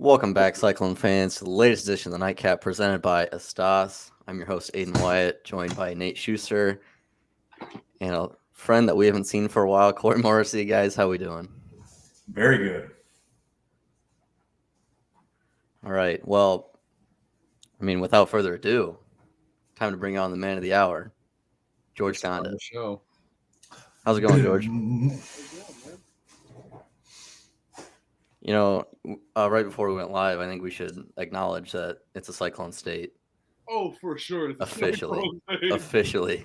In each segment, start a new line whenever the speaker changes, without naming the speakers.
Welcome back, Cyclone fans, to the latest edition of the Nightcap presented by Estas. I'm your host, Aiden Wyatt, joined by Nate Schuster and a friend that we haven't seen for a while, Corey Morrissey. Guys, how we doing?
Very good.
All right. Well, without further ado, time to bring on the man of the hour, George Conditt.
The show.
How's it going, George? Right before we went live, I think we should acknowledge that it's a cyclone state.
Oh, for sure. It's
Officially.
Officially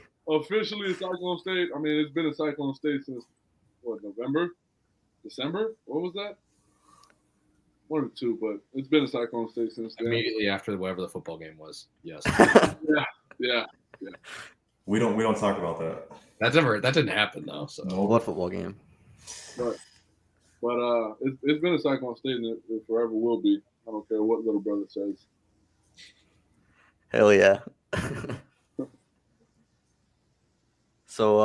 a cyclone state. I mean, it's been a cyclone state since, November? December? What was that? One or two, but it's been a cyclone state since then.
Immediately after whatever the football game was. Yes.
Yeah.
We don't talk about that.
That didn't happen though. So
What football game?
But it's been a cyclone state and it forever will be. I don't care what little brother says.
Hell yeah. So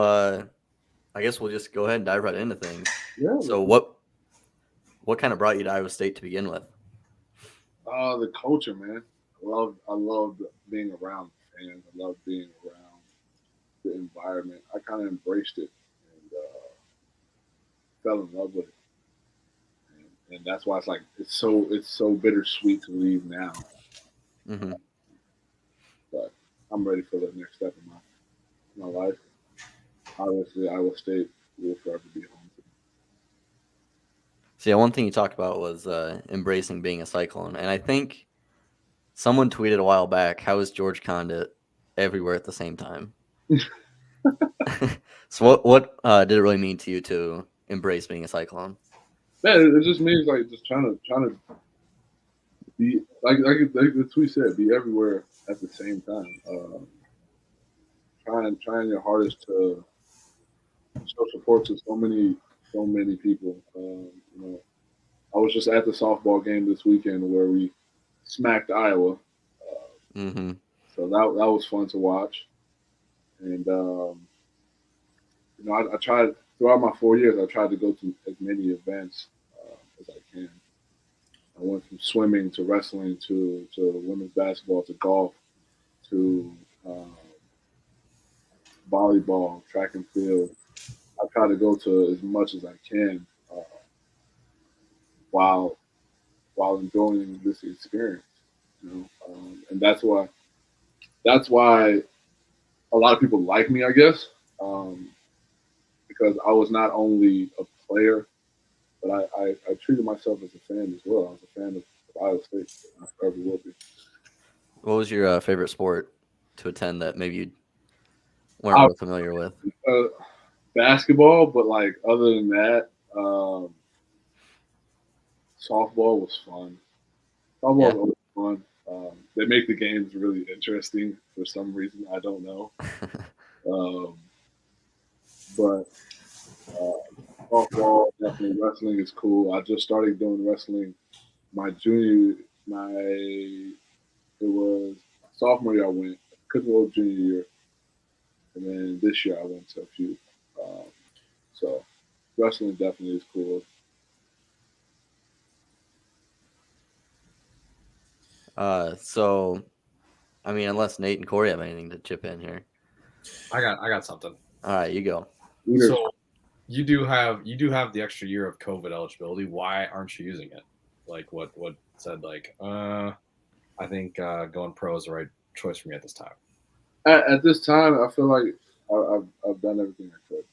I guess we'll just go ahead and dive right into things.
Yeah.
So what kind of brought you to Iowa State to begin with?
The culture, man. I loved being around fans. I loved being around the environment. I kind of embraced it and fell in love with it. And that's why it's so bittersweet to leave now.
Mm-hmm.
But I'm ready for the next step in my life. Obviously, Iowa State will forever be home to me.
So yeah, one thing you talked about was embracing being a Cyclone, and I think someone tweeted a while back, "How is George Conditt everywhere at the same time?" So what did it really mean to you to embrace being a Cyclone?
Yeah, it just means just trying to be like the tweet said, be everywhere at the same time. Trying your hardest to show support to so many people. I was just at the softball game this weekend where we smacked Iowa.
Mm-hmm.
So that was fun to watch. And I tried throughout my 4 years. I tried to go to as many events as I can. I went from swimming to wrestling to women's basketball to golf to volleyball, track and field. I try to go to as much as I can while enjoying this experience. And that's why a lot of people like me, I guess, because I was not only a player, but I treated myself as a fan as well. I was a fan of Iowa State. I forever will be.
What was your favorite sport to attend that maybe you weren't real familiar with?
Basketball, but other than that, softball was fun. Softball was always fun. They make the games really interesting for some reason. I don't know. But softball, definitely wrestling is cool. I just started doing wrestling it was sophomore year I went, couldn't go junior year, and then this year I went to a few. So wrestling definitely is cool.
So, unless Nate and Corey have anything to chip in here.
I got something.
All right, you go.
So you do have the extra year of COVID eligibility. Why aren't you using it? Like what said I think going pro is the right choice for me at this time.
At this time, I feel like I've done everything I could.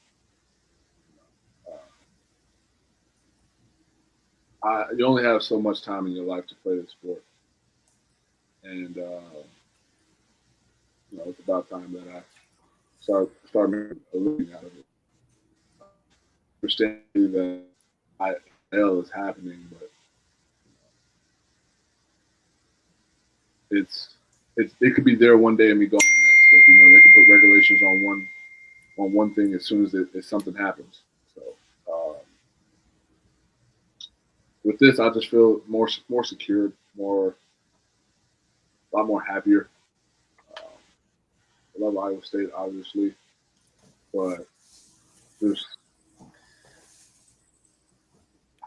You only have so much time in your life to play the sport, and it's about time that I start making a living out of it. Understanding that IL is happening, but it could be there one day and be gone the next, because they can put regulations on one thing as soon as if something happens. So with this, I just feel more secured, a lot more happier. I love Iowa State, obviously, but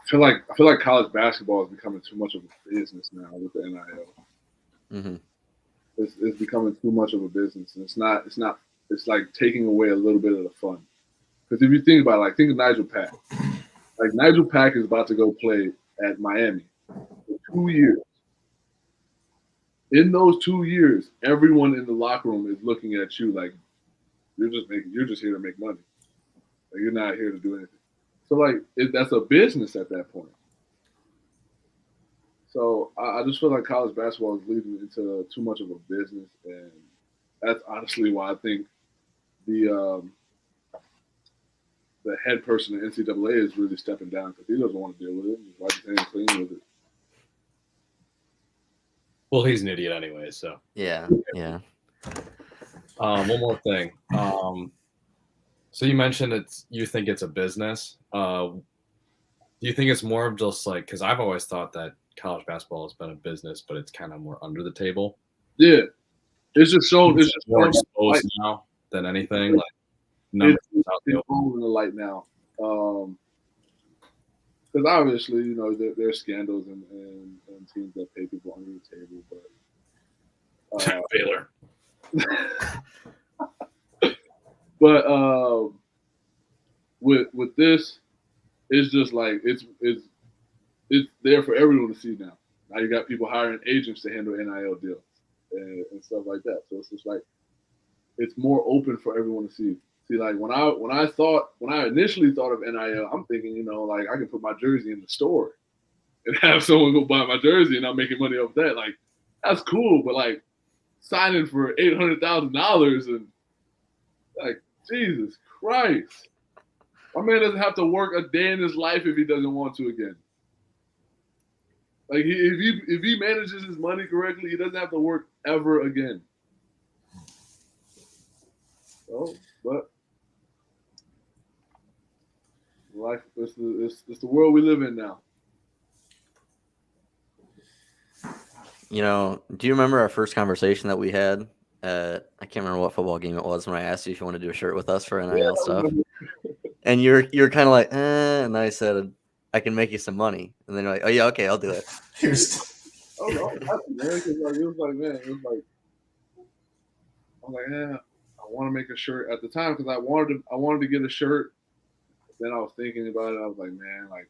I feel like college basketball is becoming too much of a business now with the NIL.
Mm-hmm.
It's becoming too much of a business, and it's like taking away a little bit of the fun. Because if you think about it, like think of Nigel Pack. Like Nigel Pack is about to go play at Miami for 2 years. In those 2 years, everyone in the locker room is looking at you like you're just here to make money. Like you're not here to do anything. So like that's a business at that point. So I just feel like college basketball is leading into too much of a business, and that's honestly why I think the head person at NCAA is really stepping down because he doesn't want to deal with it. He's wiping his hands clean with it.
Well, he's an idiot anyway, so.
Yeah.
One more thing. So you mentioned you think it's a business. Do you think it's more of just like, because I've always thought that college basketball has been a business, but it's kind of more under the table.
Yeah, it's just
more exposed now than anything. Like numbers out
it's in the light now. Because obviously, there's scandals and teams that pay people under the table, but
Baylor.
But with this, it's just like it's there for everyone to see now. Now you got people hiring agents to handle NIL deals and stuff like that. So it's just like it's more open for everyone to see. See, like when I initially thought of NIL, I'm thinking, like I can put my jersey in the store and have someone go buy my jersey and I'm making money off that. Like that's cool, but like signing for $800,000 and like Jesus Christ, my man doesn't have to work a day in his life if he doesn't want to again. Like if he manages his money correctly, he doesn't have to work ever again. So, but life, it's the world we live in now.
Do you remember our first conversation that we had? I can't remember what football game it was when I asked you if you want to do a shirt with us for NIL stuff. And you're kind of like, and I said, I can make you some money. And then you're like, oh yeah, okay, I'll do it.
Oh no, it was like, I'm like, yeah, I want to make a shirt at the time because I wanted to get a shirt. Then I was thinking about it. I was like, man, like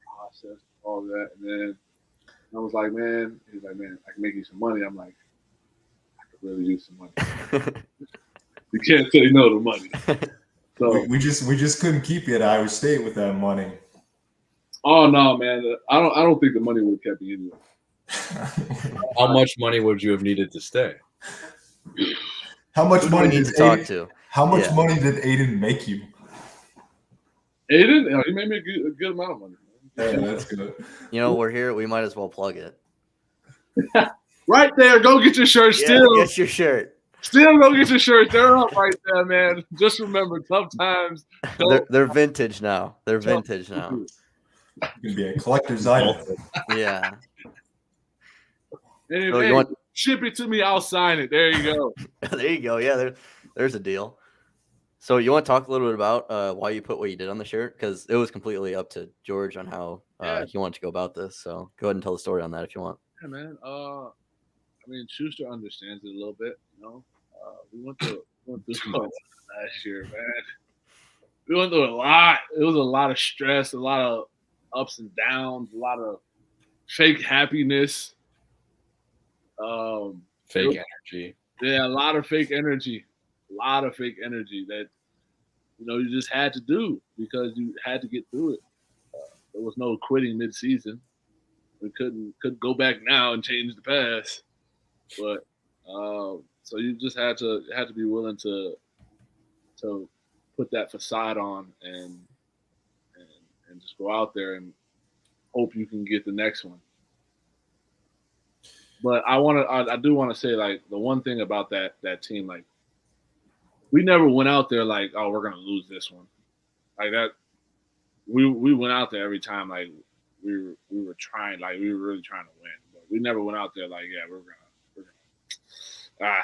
process, all that, and then I was like, man, he's like, man, I can make you some money. I'm like, I could really use some money. You can't say no to money. So
we just couldn't keep you at Iowa State with that money.
Oh no, man! I don't think the money would have kept me anyway.
How much money would you have needed to stay?
How much money
did Aiden,
How much money did Aiden make you?
Aiden, he made me a good amount of money.
Yeah, that's good.
We're here. We might as well plug it.
Right there, go get your shirt. Still,
get your shirt.
Still, go get your shirt. They're up right there, man. Just remember, tough times.
They're vintage now. They're vintage now.
It's gonna be a collector's item.
Yeah.
Hey, ship it to me. I'll sign it. There you go.
There you go. Yeah, there's a deal. So you want to talk a little bit about why you put what you did on the shirt? Because it was completely up to George on how he wanted to go about this. So go ahead and tell the story on that if you want.
Yeah, man. Schuster understands it a little bit. We went through some last year, man. We went through a lot. It was a lot of stress, a lot of ups and downs, a lot of fake happiness.
Fake energy.
Yeah, a lot of fake energy. A lot of fake energy that you just had to do because you had to get through it. There was no quitting mid-season. We couldn't go back now and change the past. But so you just had to be willing to put that facade on and just go out there and hope you can get the next one. But I do want to say, like, the one thing about that team, like, we never went out there like, oh, we're gonna lose this one. Like that, we went out there every time like we were trying, like we were really trying to win. But we never went out there like, yeah, we're gonna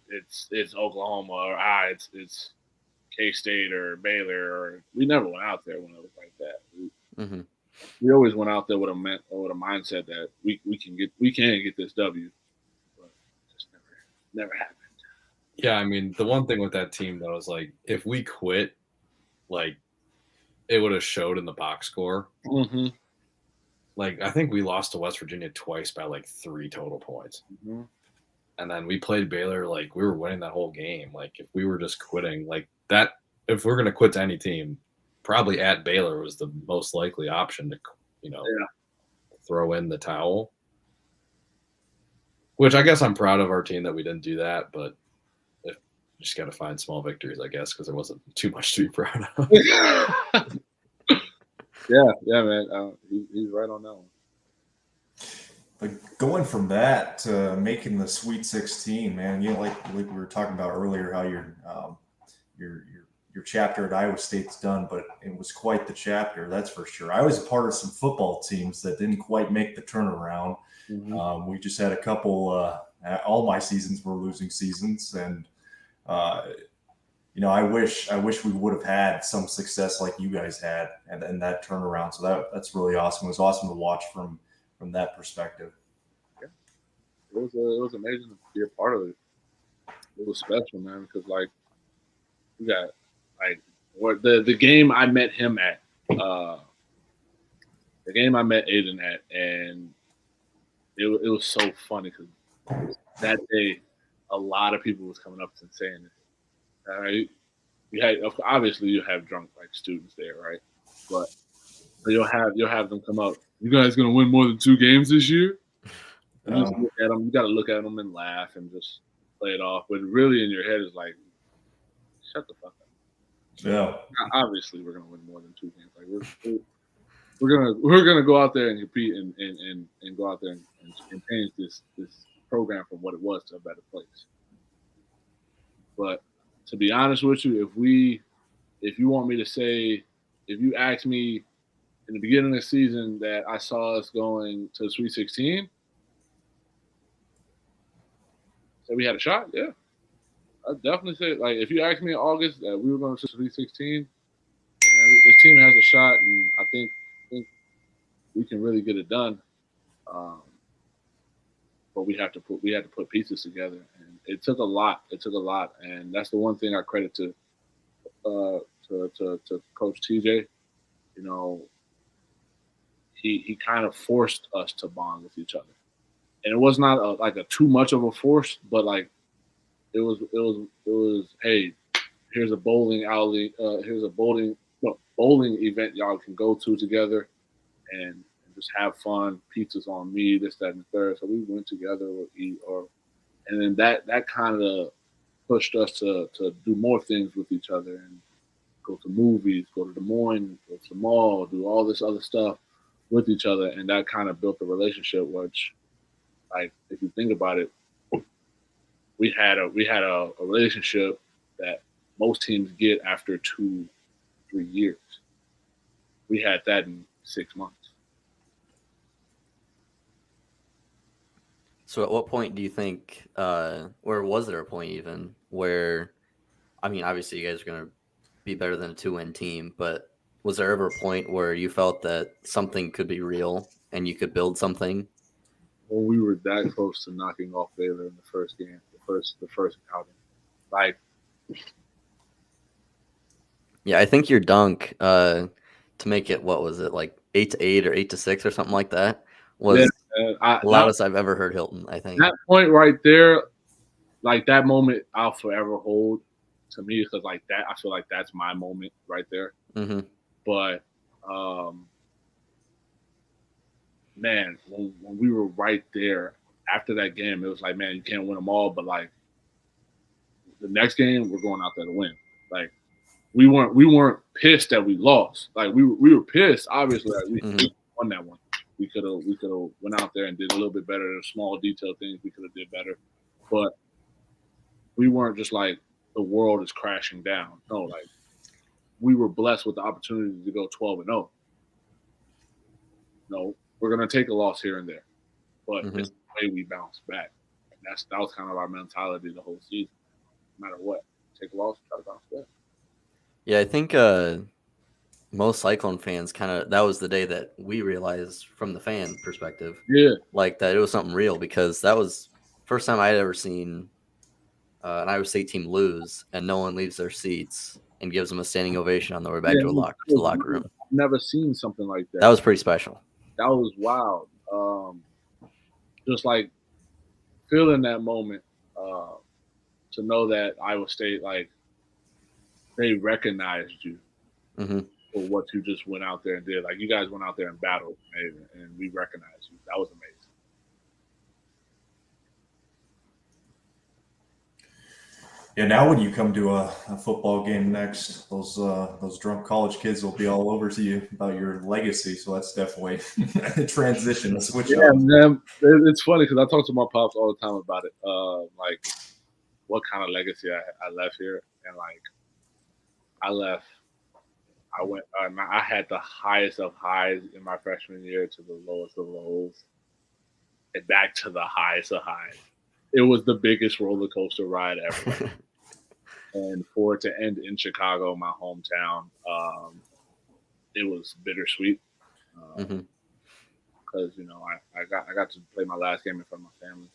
it's Oklahoma or it's K-State or Baylor, or we never went out there when it was like that. we always went out there with a mindset that we can get this W, but it just never happened.
Yeah, I mean, the one thing with that team though is like if we quit, like it would have showed in the box score.
Mm-hmm.
Like I think we lost to West Virginia twice by like 3 total points.
Mm-hmm.
And then we played Baylor like we were winning that whole game. Like if we were just quitting like that, if we're gonna quit to any team, probably at Baylor was the most likely option to, throw in the towel. Which I guess I'm proud of our team that we didn't do that, but just got to find small victories, I guess, because there wasn't too much to be proud of.
yeah, man. He's right on that one.
But going from that to making the Sweet 16, man, like we were talking about earlier, how your chapter at Iowa State's done, but it was quite the chapter, that's for sure. I was a part of some football teams that didn't quite make the turnaround. Mm-hmm. We just had a couple. All my seasons were losing seasons, and I wish we would have had some success like you guys had and that turnaround. So that's really awesome. It was awesome to watch from that perspective.
Yeah. It was amazing to be a part of it. It was special, man, because like we got like the game I met him at, the game I met Aiden at, and it was so funny because that day a lot of people was coming up and saying it. Right? Obviously you have drunk like students there, right? But you'll have them come up. You guys gonna win more than 2 games this year? And just look at them. You got to look at them and laugh and just play it off. But really in your head is like, shut the fuck up.
Yeah.
Obviously we're gonna win more than 2 games. Like we're gonna go out there and compete and go out there and change this program from what it was to a better place. But to be honest with you, if you want me to say, if you ask me in the beginning of the season that I saw us going to the Sweet 16, say we had a shot, yeah. I'd definitely say, like, if you asked me in August that we were going to the Sweet 16, this team has a shot, and I think we can really get it done. But we had to put pieces together, and it took a lot. And that's the one thing I credit to Coach TJ. He kind of forced us to bond with each other, and it was not like a too much of a force, but like it was. Hey, here's a bowling alley. Here's a bowling event y'all can go to together, and just have fun. Pizza's on me, this, that, and the third. So we went together or eat, and then that kind of pushed us to do more things with each other and go to movies, go to Des Moines, go to the mall, do all this other stuff with each other, and that kind of built a relationship. Which, like, if you think about it, we had a relationship that most teams get after 2-3 years. We had that in 6 months.
So at what point do you think, or was there a point even where, I mean, obviously you guys are going to be better than a 2-win team, but was there ever a point where you felt that something could be real and you could build something?
Well, we were that close to knocking off Baylor in the first game, the first outing. Like,
yeah, I think your dunk to make it, what was it, like 8-8 or 8-6 or something like that, was the loudest I've ever heard Hilton, I think.
That point right there, like that moment, I'll forever hold to me, because like that, I feel like that's my moment right there.
Mm-hmm.
But man, when we were right there after that game, it was like, man, you can't win them all, but like the next game, we're going out there to win. Like we weren't pissed that we lost. Like we were pissed, obviously. Like we won that one. We could have went out there and did a little bit better. There's small detail things we could have did better, but we weren't just like the world is crashing down. No, like we were blessed with the opportunity to go 12-0. No, we're gonna take a loss here and there, but it's the way we bounce back. And that was kind of our mentality the whole season. No matter what, take a loss, try to bounce back.
Yeah, I think most Cyclone fans that was the day that we realized from the fan perspective,
Yeah.
like that it was something real, because that was first time I'd ever seen an Iowa State team lose and no one leaves their seats and gives them a standing ovation on the way back to the locker room.
I've never seen something like that.
That was pretty special.
That was wild. Just like feeling that moment, to know that Iowa State, like, they recognized you
Mm-hmm.
for what you just went out there and did. Like, you guys went out there and battled, and we recognized you. That was amazing.
Yeah, now when you come to a football game next, those drunk college kids will be all over to you about your legacy. So that's definitely a transition, a switch up.
Man, it's funny because I talk to my pops all the time about it. Like, what kind of legacy I left here, and like, I had the highest of highs in my freshman year to the lowest of lows, and back to the highest of highs. It was the biggest roller coaster ride ever. And for it to end in Chicago, my hometown, it was bittersweet. Because you know, I got to play my last game in front of my family.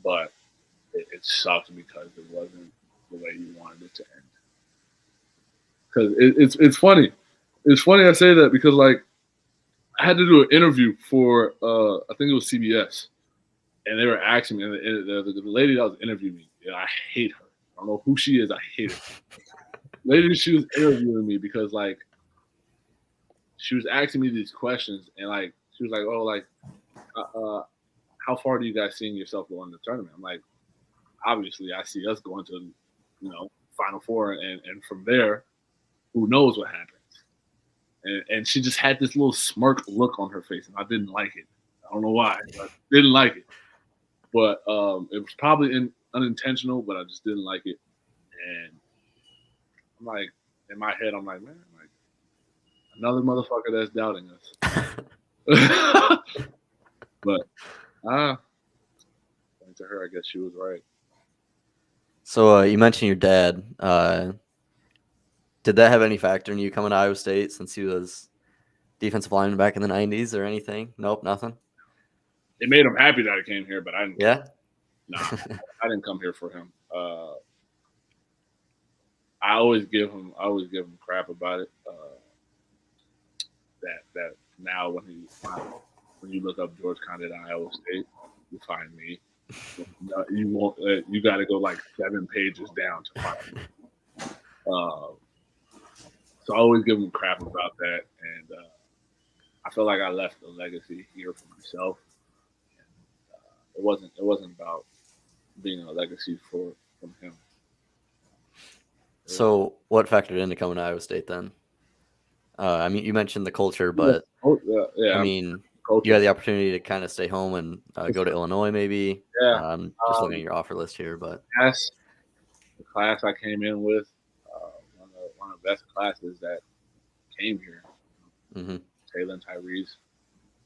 But it sucked because it wasn't the way you wanted it to end. Because it's funny. It's funny I say that because, like, I had to do an interview for I think it was CBS, and they were asking me, and the lady that was interviewing me, I hate her. I don't know who she is. I hate her. Lady, she was interviewing me because, like, she was asking me these questions, and like, she was like, "Oh, like, how far do you guys seeing yourself going to the tournament?" I'm like, obviously, I see us going to, Final Four, and from there, who knows what happens. And she just had this little smirk look on her face, and I didn't like it. I don't know why. I didn't like it. But it was probably unintentional, but I just didn't like it. And I'm like, in my head, I'm like, man, like, another motherfucker that's doubting us. But to her, I guess she was right.
So you mentioned your dad. Did that have any factor in you coming to Iowa State since he was defensive lineman back in the 90s or anything? Nope, nothing.
It made him happy that I came here, but I didn't.
Yeah.
No, I didn't come here for him. I always give him crap about it. That now when you look up George Conditt Iowa State, you find me. You won't. You got to go like 7 pages down to find me. So I always give him crap about that, and I feel like I left a legacy here for myself. And, it wasn't about being a legacy from him.
So what factored into coming to Iowa State then? I mean, you mentioned the culture, but
yeah.
I mean, you had the opportunity to kind of stay home and go to Illinois, maybe.
Yeah.
Just looking at your offer list here, but
the class I came in with, one of the best classes that came here.
Mm-hmm.
Taylor and Tyrese,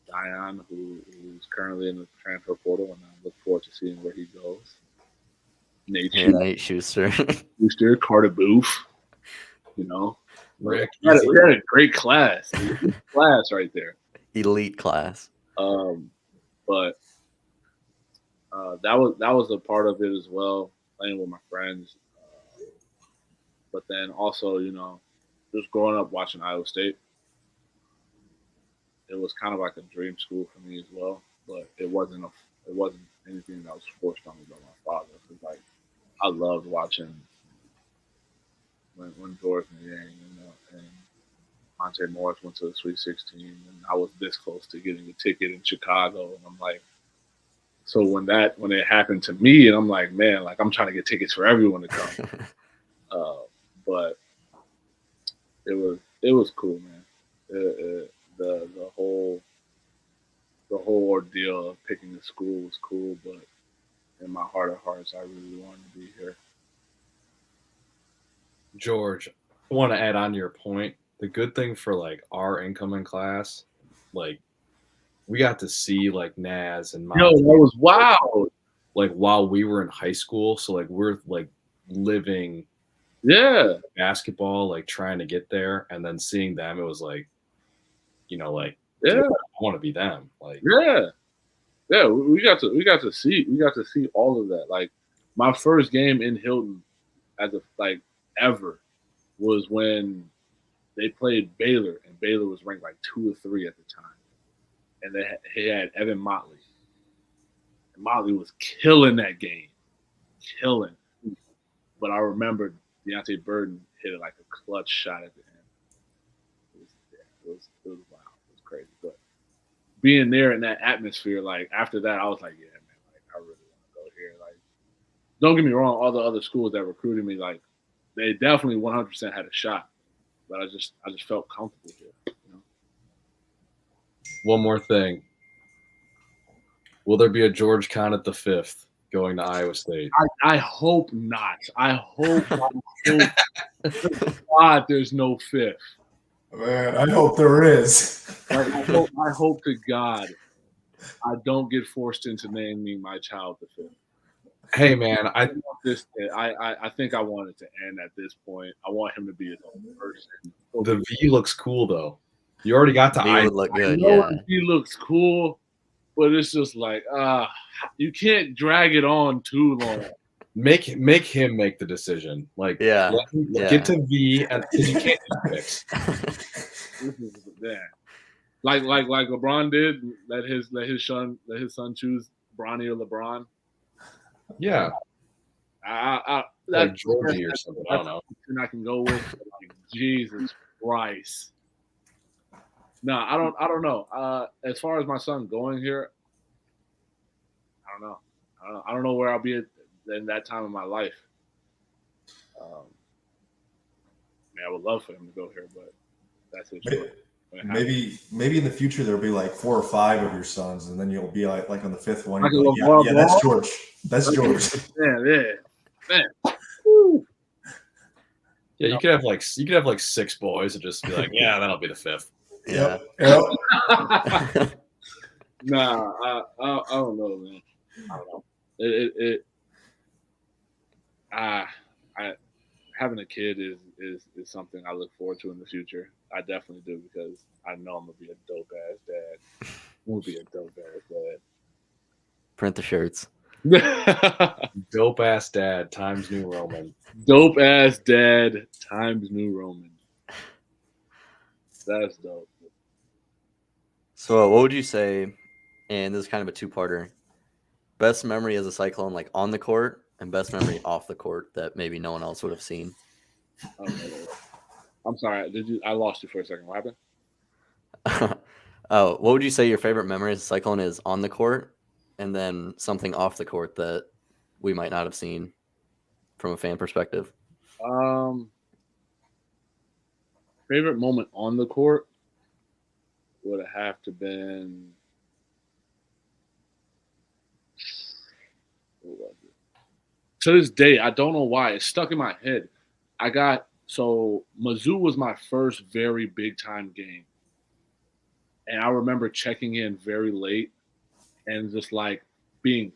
Dion, who's currently in the transfer portal, and I look forward to seeing where he goes.
Nate Schuster,
Carter Booth,
Rick.
We had a great class. Class right there.
Elite class.
But that was a part of it as well, playing with my friends. But then also, just growing up watching Iowa State, it was kind of like a dream school for me as well. But it wasn't anything that was forced on me by my father. Cause like I loved watching when George Niang and Monte Morris went to the Sweet 16, and I was this close to getting a ticket in Chicago, and I'm like, so when it happened to me, and I'm like, man, like I'm trying to get tickets for everyone to come. But it was cool, man. The whole ordeal of picking the school was cool, but in my heart of hearts, I really wanted to be here.
George, I want to add on to your point. The good thing for like our incoming class, like we got to see like Naz and
Monty. That was wow.
Like while we were in high school, so like we're like living
Yeah.
basketball, like trying to get there, and then seeing them, it was like, like,
Yeah.
dude, I want to be them. Like,
Yeah. Yeah. We got to see all of that. Like my first game in Hilton ever was when they played Baylor, and Baylor was ranked like 2 or 3 at the time. And he had Evan Motley. And Motley was killing that game. Killing. But I remember Deontay Burden hit like a clutch shot at the end. It was wild. It was crazy. But being there in that atmosphere, like after that, I was like, yeah, man, like I really want to go here. Like, don't get me wrong, all the other schools that recruited me, like they definitely 100% had a shot. But I just felt comfortable here.
one more thing. Will there be a George Conditt V going to Iowa State?
I hope not. I hope God there's no 5th.
Man, I hope there is.
Like, I hope to God I don't get forced into naming my child the 5th.
Hey man, I
think I want it to end at this point. I want him to be his own person.
the V looks cool though. You already got the
V
I.
would look good,
I know
yeah.
he looks cool, but it's just like you can't drag it on too long.
Make him make the decision. Like,
Yeah,
get to V, and because you can't do picks.
This is like LeBron did. Let his son choose Bronny or LeBron.
Yeah,
Like
like Georgie or something. I don't know.
And I can go with like Jesus Christ. No, I don't know. As far as my son going here, I don't know. I don't know where I'll be in that time of my life. I would love for him to go here, but that's his choice.
Maybe in the future there'll be like 4 or 5 of your sons, and then you'll be like on the 5th one.
Like
yeah, that's George. That's George.
Man.
Yeah, you could have like 6 boys and just be like, yeah, that'll be the 5th.
yeah.
Yep.
Nah, I don't know, man. I don't know. Having a kid is something I look forward to in the future. I definitely do, because I know I'm gonna be a dope ass dad. I'm gonna be a dope ass dad.
Print the shirts.
Dope ass dad times New Roman.
Dope ass dad times New Roman. That's dope.
So what would you say, and this is kind of a 2-parter, best memory as a Cyclone, like on the court, and best memory off the court that maybe no one else would have seen?
Okay. I'm sorry. I lost you for a second. What happened?
What would you say your favorite memory as a Cyclone is on the court, and then something off the court that we might not have seen from a fan perspective?
Favorite moment on the court would have to been. What was it? To this day, I don't know why it's stuck in my head. Mizzou was my first very big time game, and I remember checking in very late and just like being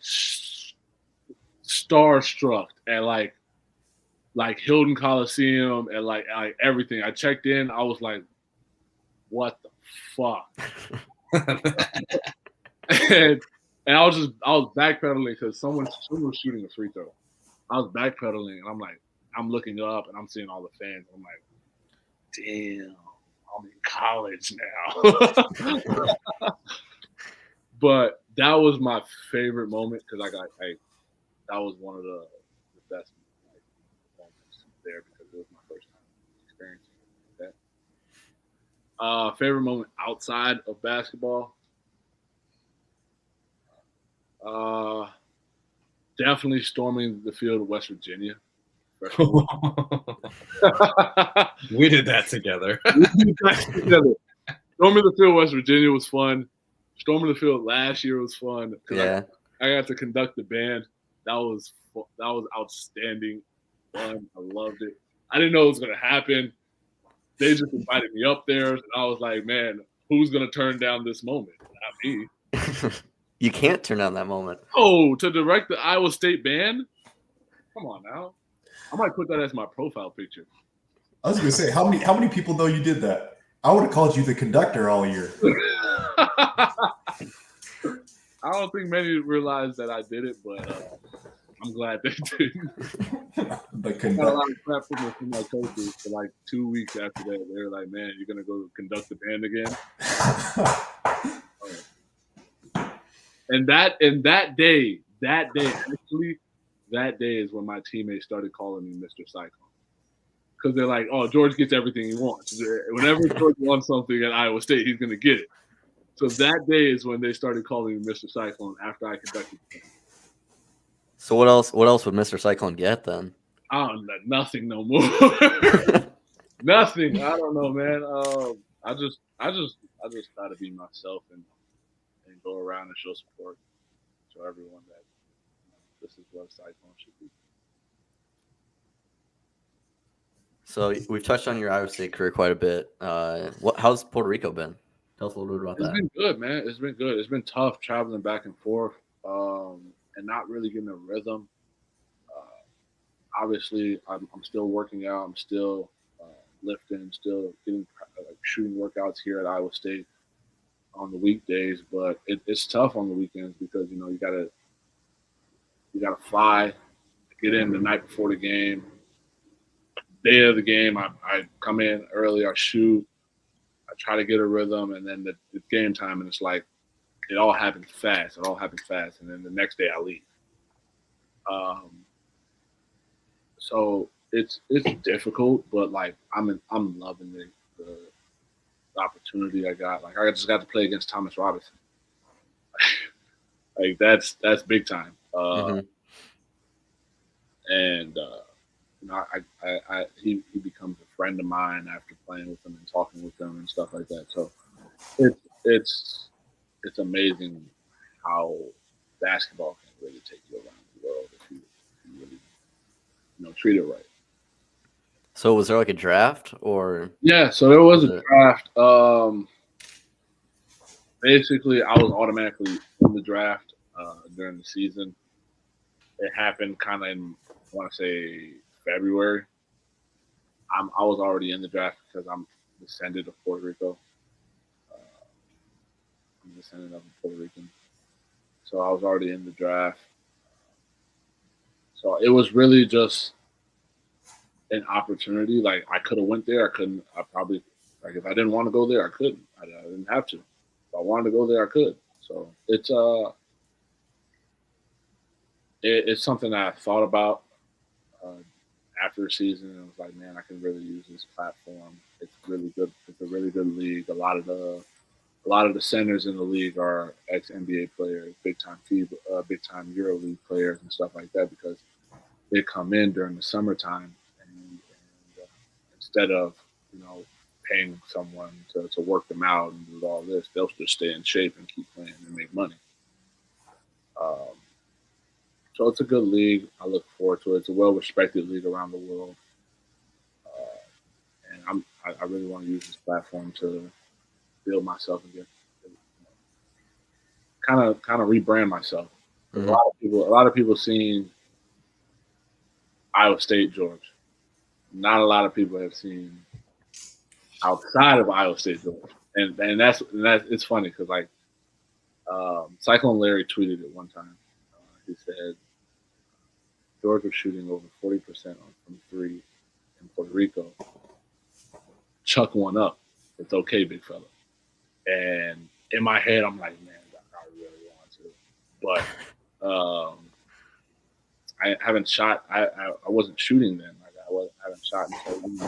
starstruck at like Hilton Coliseum and like everything. I checked in, I was like, what the fuck? and I was backpedaling because someone was shooting a free throw. I was backpedaling, and I'm looking up and I'm seeing all the fans. And I'm like, damn, I'm in college now. But that was my favorite moment, because that was one of the best moments there, because it was my first time experiencing that. Favorite moment outside of basketball? Definitely storming the field of West Virginia.
We did that together.
Storming the field, West Virginia was fun. Storming the field last year was fun.
Yeah.
I got to conduct the band. That was outstanding. Fun. I loved it. I didn't know it was going to happen. They just invited me up there, and I was like, man, who's going to turn down this moment? Not me.
You can't turn down that moment.
Oh, to direct the Iowa State band? Come on now. I might put that as my profile picture.
I was gonna say, how many people know you did that? I would have called you the conductor all year.
I don't think many realize that I did it, but I'm glad they didn't.
The
I got a
conductor.
lot of crap from my coaches for like 2 weeks after that. They were like, "Man, you're gonna go conduct the band again." And that day, actually, that day is when my teammates started calling me Mr. Cyclone. Because they're like, "Oh, George gets everything he wants. Whenever George wants something at Iowa State, he's gonna get it." So that day is when they started calling me Mr. Cyclone after I conducted the band.
So what else would Mr. Cyclone get then?
I don't know, nothing no more. Nothing. I don't know, man. I just try to be myself and go around and show support to everyone that this is what a Cyclone should be.
So we've touched on your Iowa State career quite a bit. How's Puerto Rico been? Tell us a little bit about that.
It's been good, man. It's been good. It's been tough traveling back and forth and not really getting a rhythm. Obviously, I'm still working out. I'm still lifting, still getting shooting workouts here at Iowa State on the weekdays. But it's tough on the weekends because you gotta fly, get in the night before the game. Day of the game, I come in early. I shoot. I try to get a rhythm, and then the game time, and it's like it all happens fast. And then the next day I leave. So it's difficult, but like I'm loving the opportunity I got. Like I just got to play against Thomas Robinson. Like that's big time. And he becomes a friend of mine after playing with him and talking with him and stuff like that. So it's amazing how basketball can really take you around the world if you really treat it right.
So was there like a draft or?
Yeah, so there was a draft. Basically, I was automatically in the draft during the season. It happened kind of in, I want to say, February. I was already in the draft because I'm descended of Puerto Rico. I'm descendant of a Puerto Rican. So I was already in the draft. So it was really just an opportunity. Like I could have went there. I couldn't. I probably, like if I didn't want to go there, I couldn't. I didn't have to. If I wanted to go there, I could. So it's something that I thought about after the season, and I was like, man, I can really use this platform. It's really good. It's a really good league. A lot of the centers in the league are ex-NBA players, big time EuroLeague players and stuff like that, because they come in during the summertime and instead of paying someone to work them out and do all this, they'll just stay in shape and keep playing and make money. So it's a good league. I look forward to it. It's a well-respected league around the world, and I really want to use this platform to build myself and get kind of rebrand myself. Mm-hmm. A lot of people seen Iowa State George. Not a lot of people have seen outside of Iowa State George, and that's it's funny because like Cyclone Larry tweeted it one time. He said George was shooting over 40% from three in Puerto Rico. Chuck one up. It's okay, big fella. And in my head, I'm like, man, I really want to. But I haven't shot. I wasn't shooting then. Like I haven't shot until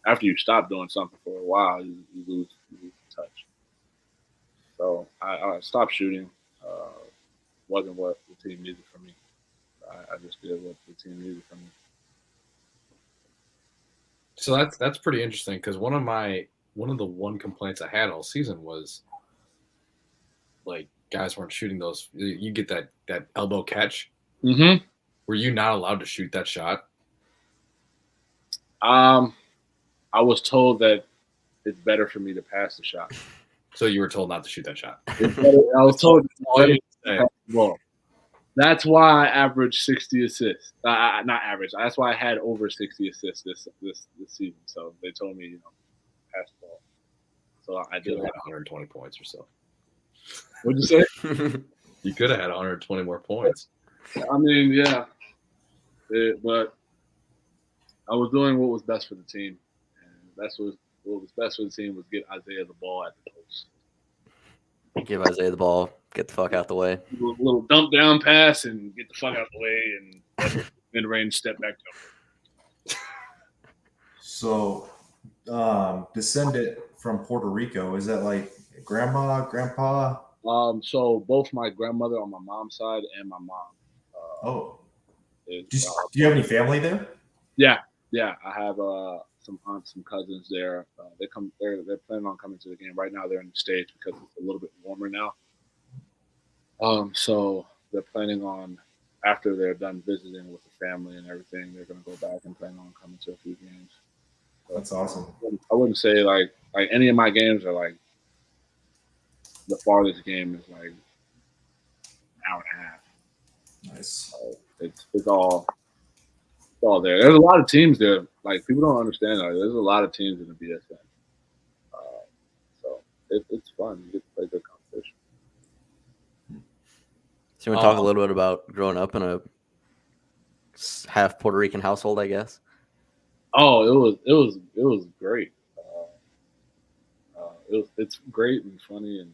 after you stop doing something for a while, you lose touch. So I stopped shooting. Wasn't what the team needed from me. I just did what the team needed from me.
So that's pretty interesting because one of the complaints I had all season was like guys weren't shooting those. You get that elbow catch.
Mm-hmm.
Were you not allowed to shoot that shot?
I was told that it's better for me to pass the shot.
So you were told not to shoot that shot.
I was told it's better to pass the ball. That's why I averaged 60 assists. Not average. That's why I had over 60 assists this season. So they told me, pass the ball. So I
You
did.
could have had 120 points or so.
What'd you say?
You could have had 120 more points.
I mean, yeah. But I was doing what was best for the team. And what was best for the team was get Isaiah the ball at the post.
Give Isaiah the ball. Get the fuck out the way.
A little dump down pass and get the fuck out the way and mid-range step back jumper.
So, descendant from Puerto Rico, is that like grandma, grandpa?
So both my grandmother on my mom's side and my mom.
Do you have any family there?
Yeah. I have some aunts, some cousins there. They're planning on coming to the game. Right now they're in the States because it's a little bit warmer now. So they're planning on, after they're done visiting with the family and everything, they're going to go back and plan on coming to a few games. So
That's awesome.
I wouldn't say like any of my games are like, the farthest game is like an hour and a half.
Nice.
So it's all there. There's a lot of teams there. Like, people don't understand that. There's a lot of teams in the BSN. So it's fun. You get to play good competition.
So you want to talk a little bit about growing up in a half Puerto Rican household, I guess?
Oh, it was great. It's great and funny and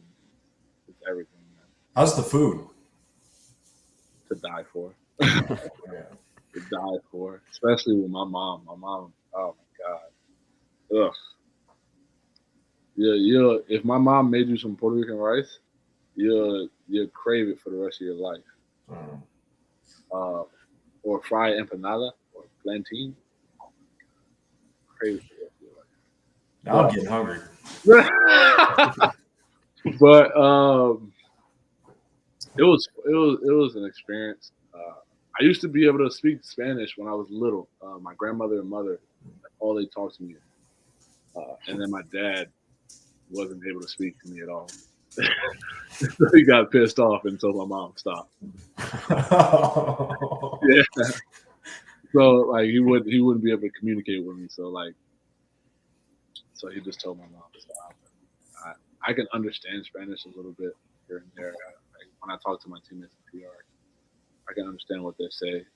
it's everything, man.
How's the food?
To die for.
Yeah.
To die for, especially with my mom. My mom, oh my God, ugh. Yeah. If my mom made you some Puerto Rican rice, you'll crave it for the rest of your life. Or fried empanada or plantain. Crave it for the rest of your life.
Now I'm getting hungry.
But it was an experience. I used to be able to speak Spanish when I was little. My grandmother and mother, all they talked to me. And then my dad wasn't able to speak to me at all. So he got pissed off until my mom stopped. Yeah. So like he wouldn't be able to communicate with me. So he just told my mom to stop. I can understand Spanish a little bit here and there. Like when I talk to my teammates in PR, I can understand what they say.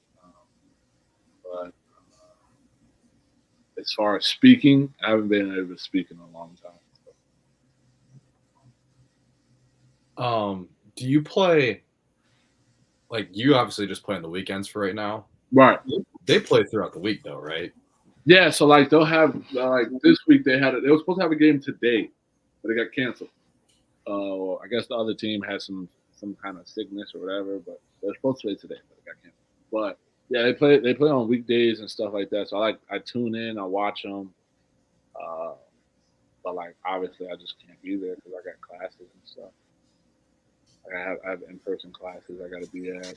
But as far as speaking, I haven't been able to speak in a long time.
Do you play, like, you obviously just play on the weekends for right now?
Right.
They play throughout the week though, right?
Yeah, so like they'll have this week they were supposed to have a game today, but it got canceled. I guess the other team had some kind of sickness or whatever, but they're supposed to play today, but it got canceled. But yeah, they play on weekdays and stuff like that. So I tune in, I watch them. But like obviously I just can't be there because I got classes and stuff. I have in-person classes I got to be at.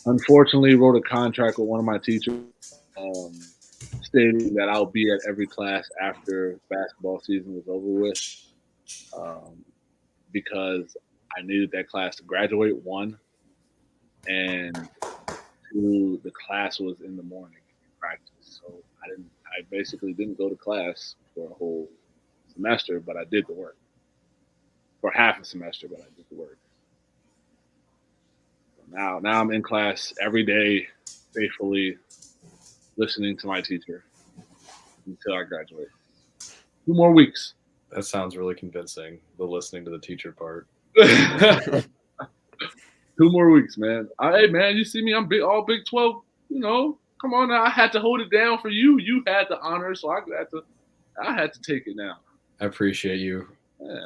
Unfortunately, wrote a contract with one of my teachers stating that I'll be at every class after basketball season was over with, because I needed that class to graduate, one, and two, the class was in the morning in practice. So I basically didn't go to class for a whole semester, but I did the work. For half a semester, but I did the work. So now I'm in class every day, faithfully listening to my teacher until I graduate. 2 more weeks.
That sounds really convincing, the listening to the teacher part.
2 more weeks, man. Hey, man, you see me? I'm all Big 12. Come on now. I had to hold it down for you. You had the honor, so I had to take it now.
I appreciate you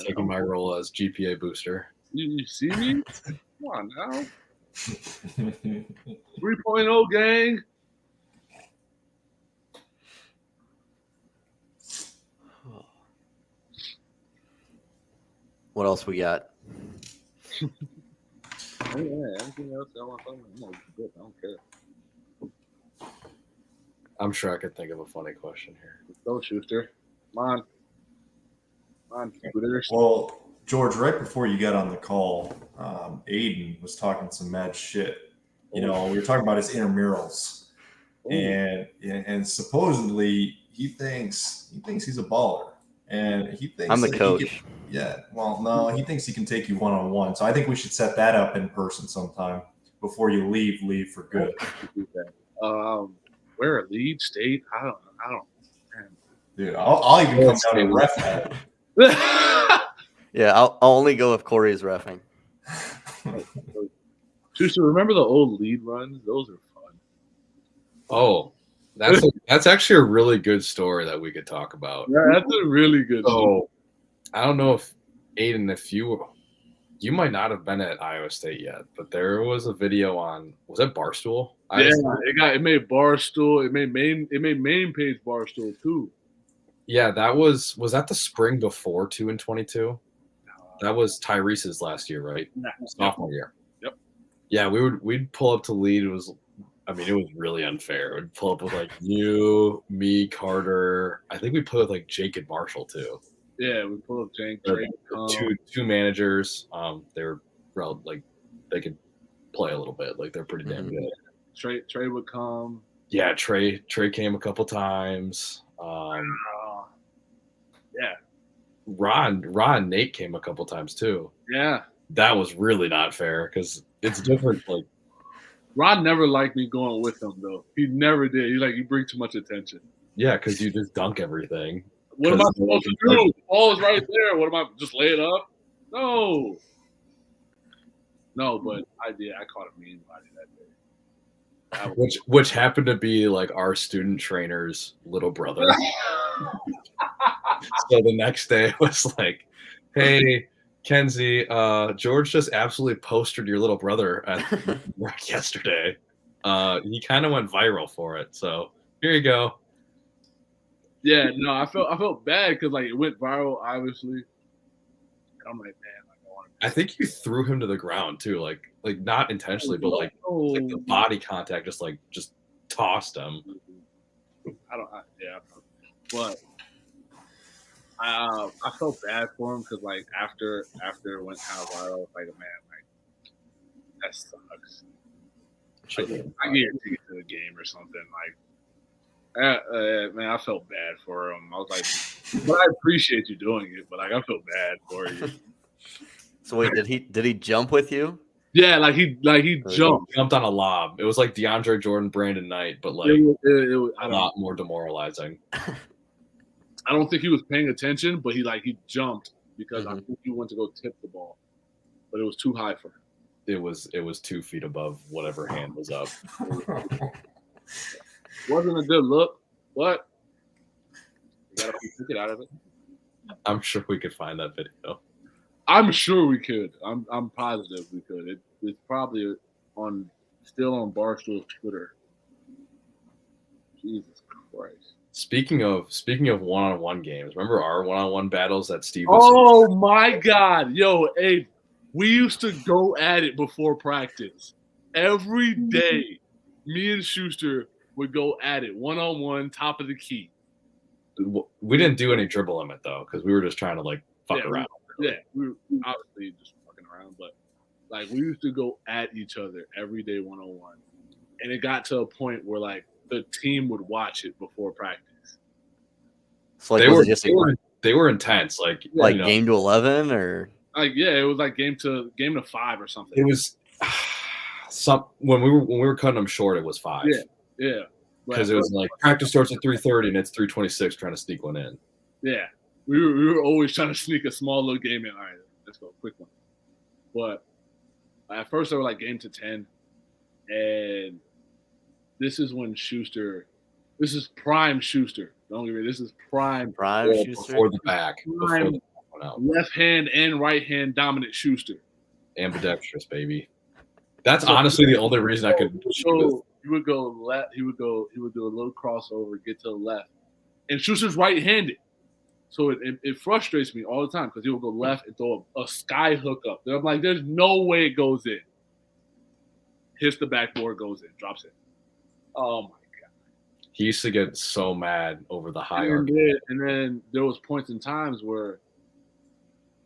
taking my
cool.
role as GPA booster.
You see me? Come on now. 3.0 gang.
What else we got?
Oh, yeah, anything else I want to talk about? I don't care.
I'm sure I could think of a funny question here.
Let's go, Schuster. Come on. Quitters.
Well, George, right before you got on the call, Aiden was talking some mad shit. We were talking about his intramurals, and supposedly he thinks he's a baller, and he thinks
I'm the
that
coach.
no, he thinks he can take you one-on-one. So I think we should set that up in person sometime before you leave for good.
Where Lead State? I don't.
Dude, I'll even come down and ref that.
Yeah, I'll only go if Corey is reffing.
Schuster, remember the old lead runs? Those are fun.
Oh, that's actually a really good story that we could talk about.
Yeah, that's a really good story.
I don't know if Aiden, if you might not have been at Iowa State yet, but there was a video on, was that Barstool?
It made Barstool. It made main page Barstool too.
Yeah, was that the spring before 2-22? That was Tyrese's last year, right? Sophomore year.
Yep.
Yeah, we'd pull up to lead. It was really unfair. We'd pull up with like you, me, Carter. I think we put with like Jake and Marshall too.
Yeah, we pulled up Jake.
Two managers. They were like they could play a little bit. Like they're pretty damn good.
Trey would come.
Yeah, Trey came a couple times.
Yeah.
Ron and Nate came a couple times too.
Yeah.
That was really not fair because it's different. Like
Ron never liked me going with him though. He never did. He's like, you bring too much attention.
Yeah, because you just dunk everything.
What am I supposed to do? The ball is right there. What am I just lay it up? No, but I caught a mean body that day.
Which happened to be like our student trainer's little brother. So the next day it was like, hey, Kenzie, George just absolutely postered your little brother at work yesterday. He kind of went viral for it. So here you go.
Yeah, no, I felt bad because like it went viral, obviously. And I'm like, man, like, I want to.
I think you threw him to the ground too, like not intentionally, but like the body contact just tossed him.
But I felt bad for him because like after it went kind of viral, I was like, man, like that sucks. I get a ticket to the game or something. Like, man, I felt bad for him. I was like, but I appreciate you doing it, but like I feel bad for you.
So wait, did he jump with you?
Yeah, like he jumped.
He jumped on a lob. It was like DeAndre Jordan, Brandon Knight, but like
it was
a lot more demoralizing.
I don't think he was paying attention, but he jumped because I think he went to go tip the ball, but it was too high for him.
It was 2 feet above whatever hand was up.
Wasn't a good look, but you gotta take it out of it.
I'm sure we could find that video.
I'm sure we could. I'm positive we could. It's probably still on Barstool's Twitter. Jesus Christ.
Speaking of one-on-one games, remember our one-on-one battles that Steve?
Oh my God, yo, Abe, we used to go at it before practice every day. Me and Schuster would go at it one-on-one, top of the key.
We didn't do any dribble limit though, because we were just trying to like fuck around.
Yeah, we were obviously just fucking around, but like we used to go at each other every day one-on-one, and it got to a point where like the team would watch it before practice.
So like,
they were intense, like
game to 11 or
like it was like game to 5 or something.
It was when we were cutting them short, it was 5.
Yeah.
Because it was like practice starts at 3:30 and it's 3:26 trying to sneak one in.
Yeah, we were always trying to sneak a small little game in. All right, let's go, quick one. But at first they were like game to 10, and this is when Schuster. This is prime Schuster. Don't get me. This is prime
Schuster
before the back,
prime left hand and right hand dominant Schuster.
Ambidextrous, baby. That's honestly the only reason I could.
So he would go left. He would do a little crossover, get to the left, and Schuster's right-handed. So it frustrates me all the time because he will go left and throw a sky hook up. And I'm like, there's no way it goes in. Hits the backboard, goes in, drops it. Oh my God.
He used to get so mad over the high arc.
And then there was points in times where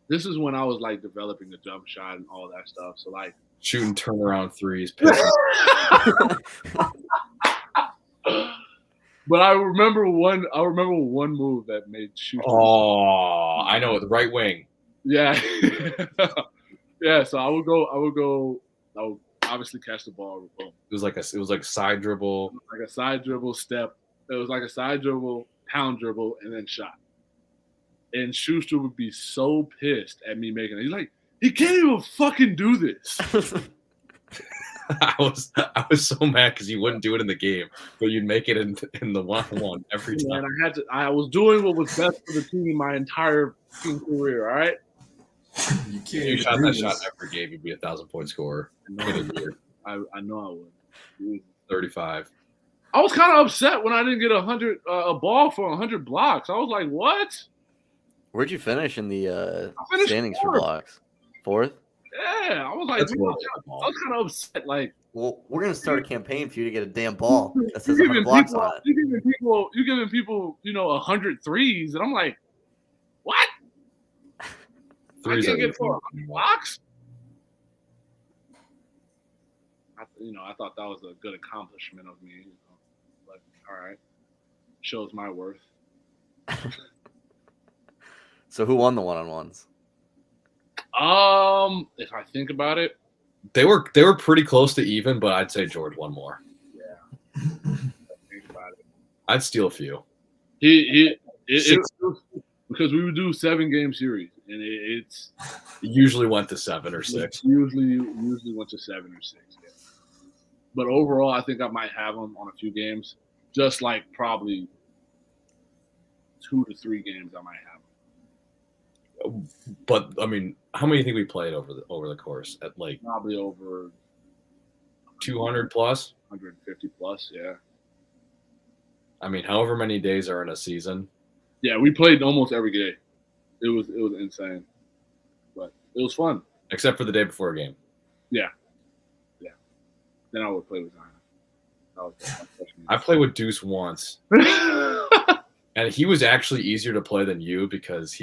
this is when I was like developing the jump shot and all that stuff. So like
shooting turnaround threes.
But I remember one move that made Schuster.
Oh, I know it. The right wing.
Yeah. Yeah. So I would obviously catch the ball.
It was like side dribble.
Like a side dribble step. It was like a side dribble, pound dribble, and then shot. And Schuster would be so pissed at me making it. He's like, he can't even fucking do this.
I was so mad because you wouldn't do it in the game, but you'd make it in the 1-on-1 every time.
And I was doing what was best for the team my entire team career. All right.
You can't.
You shot that shot every game, you'd be a 1,000-point scorer.
I know I would.
35.
I was kind of upset when I didn't get a ball for 100 blocks. I was like, what?
Where'd you finish in the
finished
standings
fourth.
for blocks? 4th?
Yeah, I was like,
That's
I was kind of upset. Like,
well, we're gonna start a campaign for you to get a damn ball that says
you're
100
giving
blocks on it.
you're giving people, 100 threes, and I'm like, what?
Threes
I can't
are
get 400 blocks. I thought that was a good accomplishment of me. But all right, shows my worth.
So who won the one-on-ones?
If I think about it,
They were pretty close to even, but I'd say George won more.
yeah. Think about it.
I'd steal a few.
It was because we would do 7-game series, and it's
It usually went to 7 or 6.
usually went to 7 or 6. Yeah. But overall, I think I might have them on a few games, just like probably 2 to 3 games I might have them.
But I mean, how many do you think we played over the course? At like
Probably over
200 plus?
150 plus, yeah.
I mean, however many days are in a season.
Yeah, we played almost every day. It was insane, but it was fun.
Except for the day before a game.
Then I would play with Zion. That was my freshman
I played with Deuce once, and he was actually easier to play than you because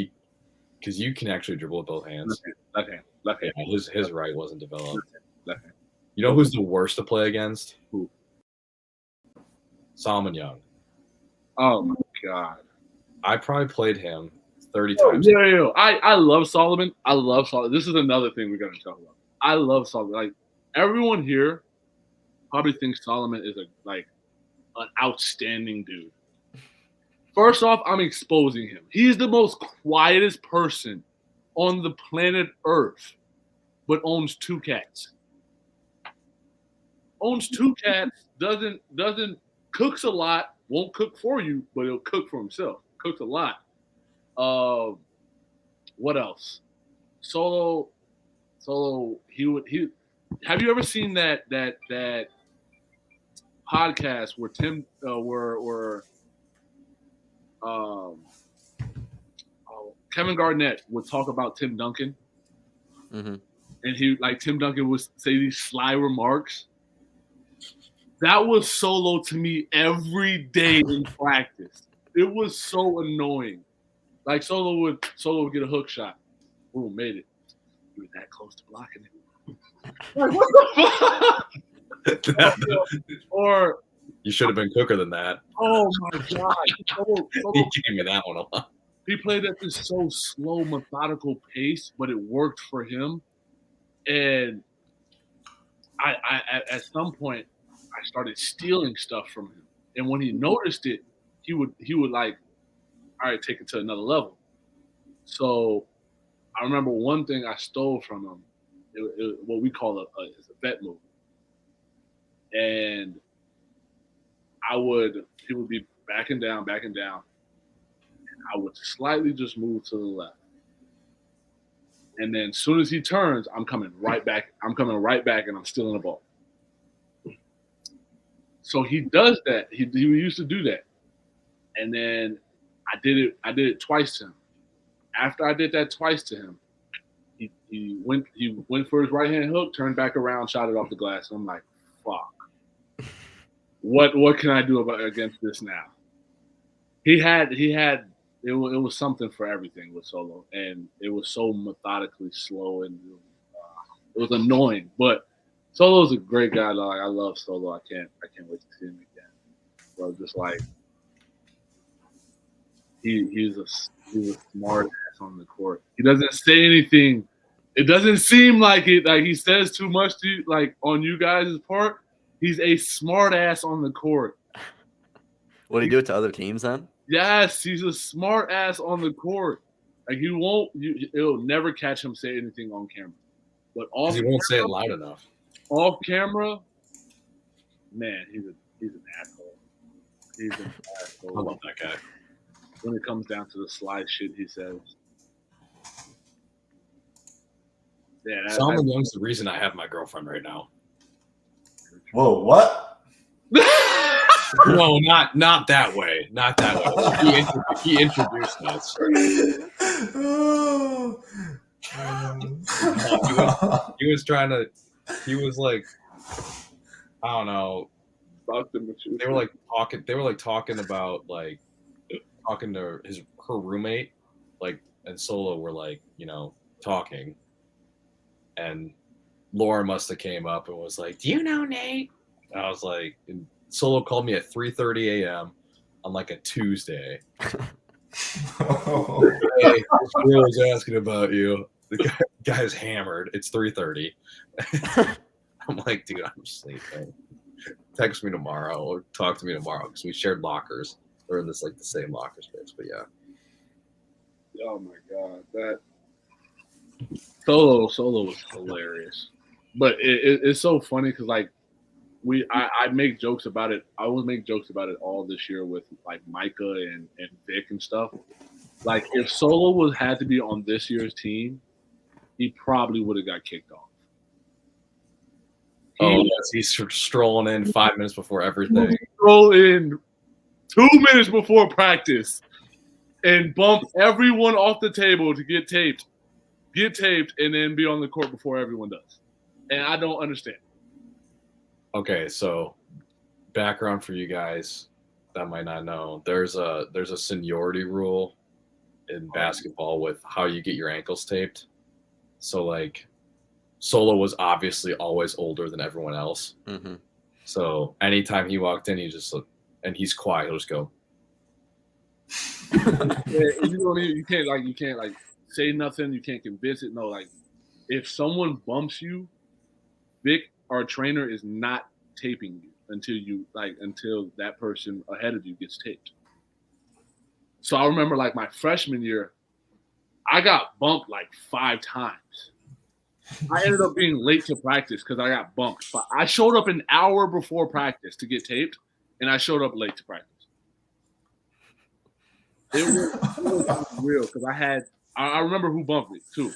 you can actually dribble with both hands.
Left hand.
Yeah, his right wasn't developed.
Left hand.
You know who's the worst to play against?
Who?
Solomon Young.
Oh my god.
I probably played him 30
Oh,
times.
yeah. I love Solomon. I love Solomon. This is another thing we're gonna talk about. I love Solomon. Like everyone here probably thinks Solomon is an outstanding dude. First off, I'm exposing him. He's the most quietest person on the planet Earth, but owns 2 cats. Owns 2 cats, doesn't cooks a lot, won't cook for you, but he'll cook for himself. Cooks a lot. What else? Solo. He. Have you ever seen that podcast where Kevin Garnett would talk about Tim Duncan,
Mm-hmm.
and Tim Duncan would say these sly remarks? That was Solo to me every day in practice. It was so annoying. Like Solo would get a hook shot. Boom, made it. You were that close to blocking it. Like, what the fuck? Or
You should have been quicker than that.
oh my god, Solo
He gave me that one a lot.
he played at this so slow, methodical pace, but it worked for him. And I at some point I started stealing stuff from him. And when he noticed it, he would like, all right, take it to another level. So I remember one thing I stole from him, what we call a vet move. And he would be backing down. And I would slightly just move to the left. And then as soon as he turns, I'm coming right back, and I'm stealing the ball. So he does that. He used to do that. And then I did it twice to him. After I did that twice to him, he went for his right hand hook, turned back around, shot it off the glass. And I'm like, fuck. What can I do against this now? He had it was something for everything with Solo, and it was so methodically slow, and it was annoying. But Solo's a great guy. Like, I love Solo. I can't wait to see him again. But just like he's a smart ass on the court. He doesn't say anything. It doesn't seem like it. Like he says too much to you, like on you guys' part. He's a smart ass on the court.
What do you do it to other teams then?
Yes, he's a smart ass on the court. Like it'll never catch him say anything on camera. But off
He won't say it loud enough.
Off camera, man, he's an asshole. He's an asshole.
I love that guy.
When it comes down to the sly shit he says. Yeah,
Solomon Young's the reason I have my girlfriend right now.
Whoa, what?
No, not that way. Not that way. He introduced us. He was trying to. He was like, I don't know. They were like talking. They were like talking about like talking to her roommate, like, and Solo were like, talking, and Laura must have came up and was like, "Do you know Nate?" And I was like, and Solo called me at 3:30 a.m. on like a Tuesday. Hey, this girl was asking about you. The guy's hammered. It's 3:30. I'm like, dude, I'm sleeping. Text me tomorrow or talk to me tomorrow because we shared lockers. They're in this like the same locker space, but yeah.
Oh my god, that Solo was hilarious. But it's so funny because like I make jokes about it. I will make jokes about it all this year with like Micah and Vic and stuff. Like if Solo had to be on this year's team, he probably would have got kicked off.
He's strolling in 5 minutes before everything.
Stroll in 2 minutes before practice and bump everyone off the table to get taped, and then be on the court before everyone does. And I don't understand.
Okay, so background for you guys that might not know. There's a seniority rule in basketball with how you get your ankles taped. So like Solo was obviously always older than everyone else.
Mm-hmm.
So anytime he walked in, he just looked, and he's quiet. He'll just go.
You can't say nothing. You can't convince it. No, like if someone bumps you, Vic, our trainer, is not taping you until that person ahead of you gets taped. So I remember like my freshman year, I got bumped like 5 times. I ended up being late to practice because I got bumped. But I showed up an hour before practice to get taped, and I showed up late to practice. It was real because I remember who bumped me too.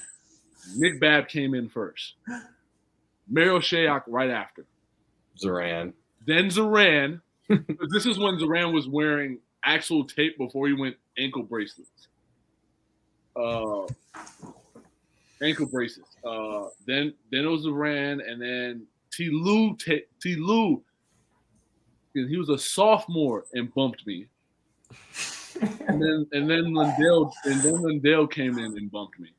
Nick Babb came in first. Mario Shayak right after.
Zoran.
Then Zoran. This is when Zoran was wearing actual tape before he went ankle bracelets. Ankle braces. Then it was Zoran, and then T. Lou. He was a sophomore and bumped me. and then Lindell came in and bumped me.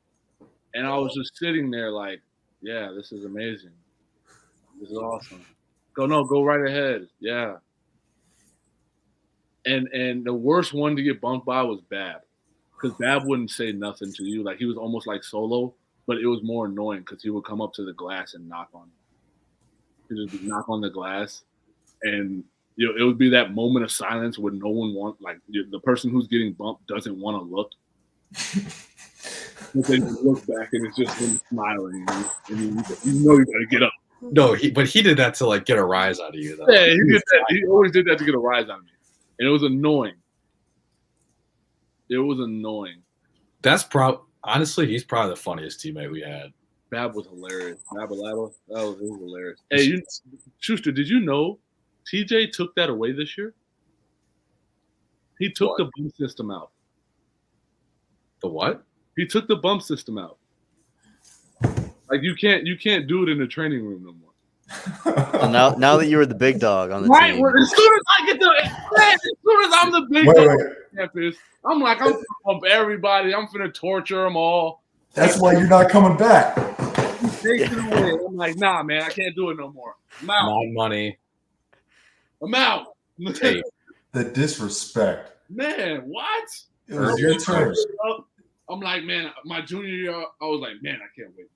And I was just sitting there like, yeah, this is amazing. This is awesome. Go right ahead. Yeah. And the worst one to get bumped by was Babb. Because Babb wouldn't say nothing to you. Like he was almost like Solo, but it was more annoying because he would come up to the glass and knock on it. He'd just knock on the glass. And it would be that moment of silence where no one the person who's getting bumped doesn't want to look. But then you look back and it's just him smiling, and you gotta get up.
No, but he did that to like get a rise out of you, though.
Yeah, he did that. He always did that to get a rise out of me, and it was annoying. It was annoying.
That's honestly, he's probably the funniest teammate we had.
Babb was hilarious. Babb was hilarious. Hey, Schuster, did you know TJ took that away this year? He took the bump system out.
The what?
He took the bump system out. Like you can't do it in the training room no more.
Well, now that you were the big dog on the
right,
team.
As soon as I'm the big dog. campus. I'm like, I'm gonna bump everybody. I'm finna torture them all.
That's why you're not coming back.
Take it away. I'm like, nah, man, I can't do it no more. I'm out.
Not money.
I'm out.
Tape.
The disrespect.
Man, what?
It was your turn.
I'm like, man, my junior year, I was like, man, I can't wait.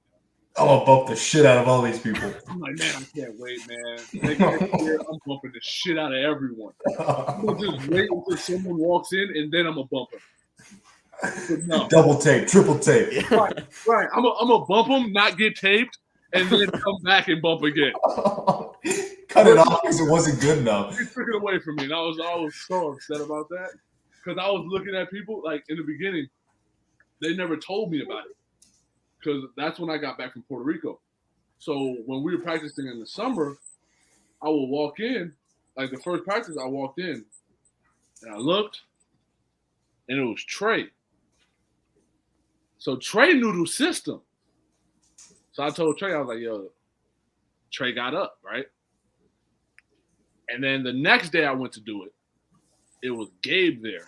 I'm gonna bump the shit out of all these people.
I'm like, man, I can't wait, man. Next year, I'm bumping the shit out of everyone. I'm gonna just wait until someone walks in, and then I'm gonna bump him. But no.
Double tape, triple tape.
Right. I'm gonna bump him, not get taped, and then come back and bump again.
Cut it off because it wasn't good enough.
He took it away from me, and I was so upset about that because I was looking at people like in the beginning, they never told me about it because that's when I got back from Puerto Rico. So when we were practicing in the summer, I would walk in, like the first practice, I walked in, and I looked, and it was Trey. So Trey knew the system. So I told Trey, I was like, yo, Trey got up, right? And then the next day I went to do it. It was Gabe there.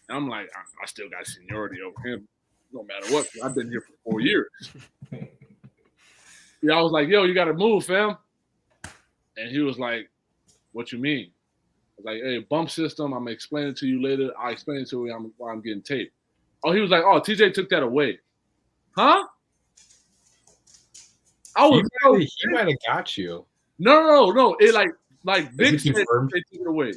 And I'm like, I still got seniority over him. No matter what. I've been here for 4 years. Yeah, I was like, yo, you got to move, fam. And he was like, what you mean? I was like, hey, bump system. I'm going to explain it to you later. I'll explain it to you while I'm getting taped. Oh, he was like, oh, TJ took that away. Huh? I was
He might have got you.
No. It like Vic said
confirmed?
TJ took it away.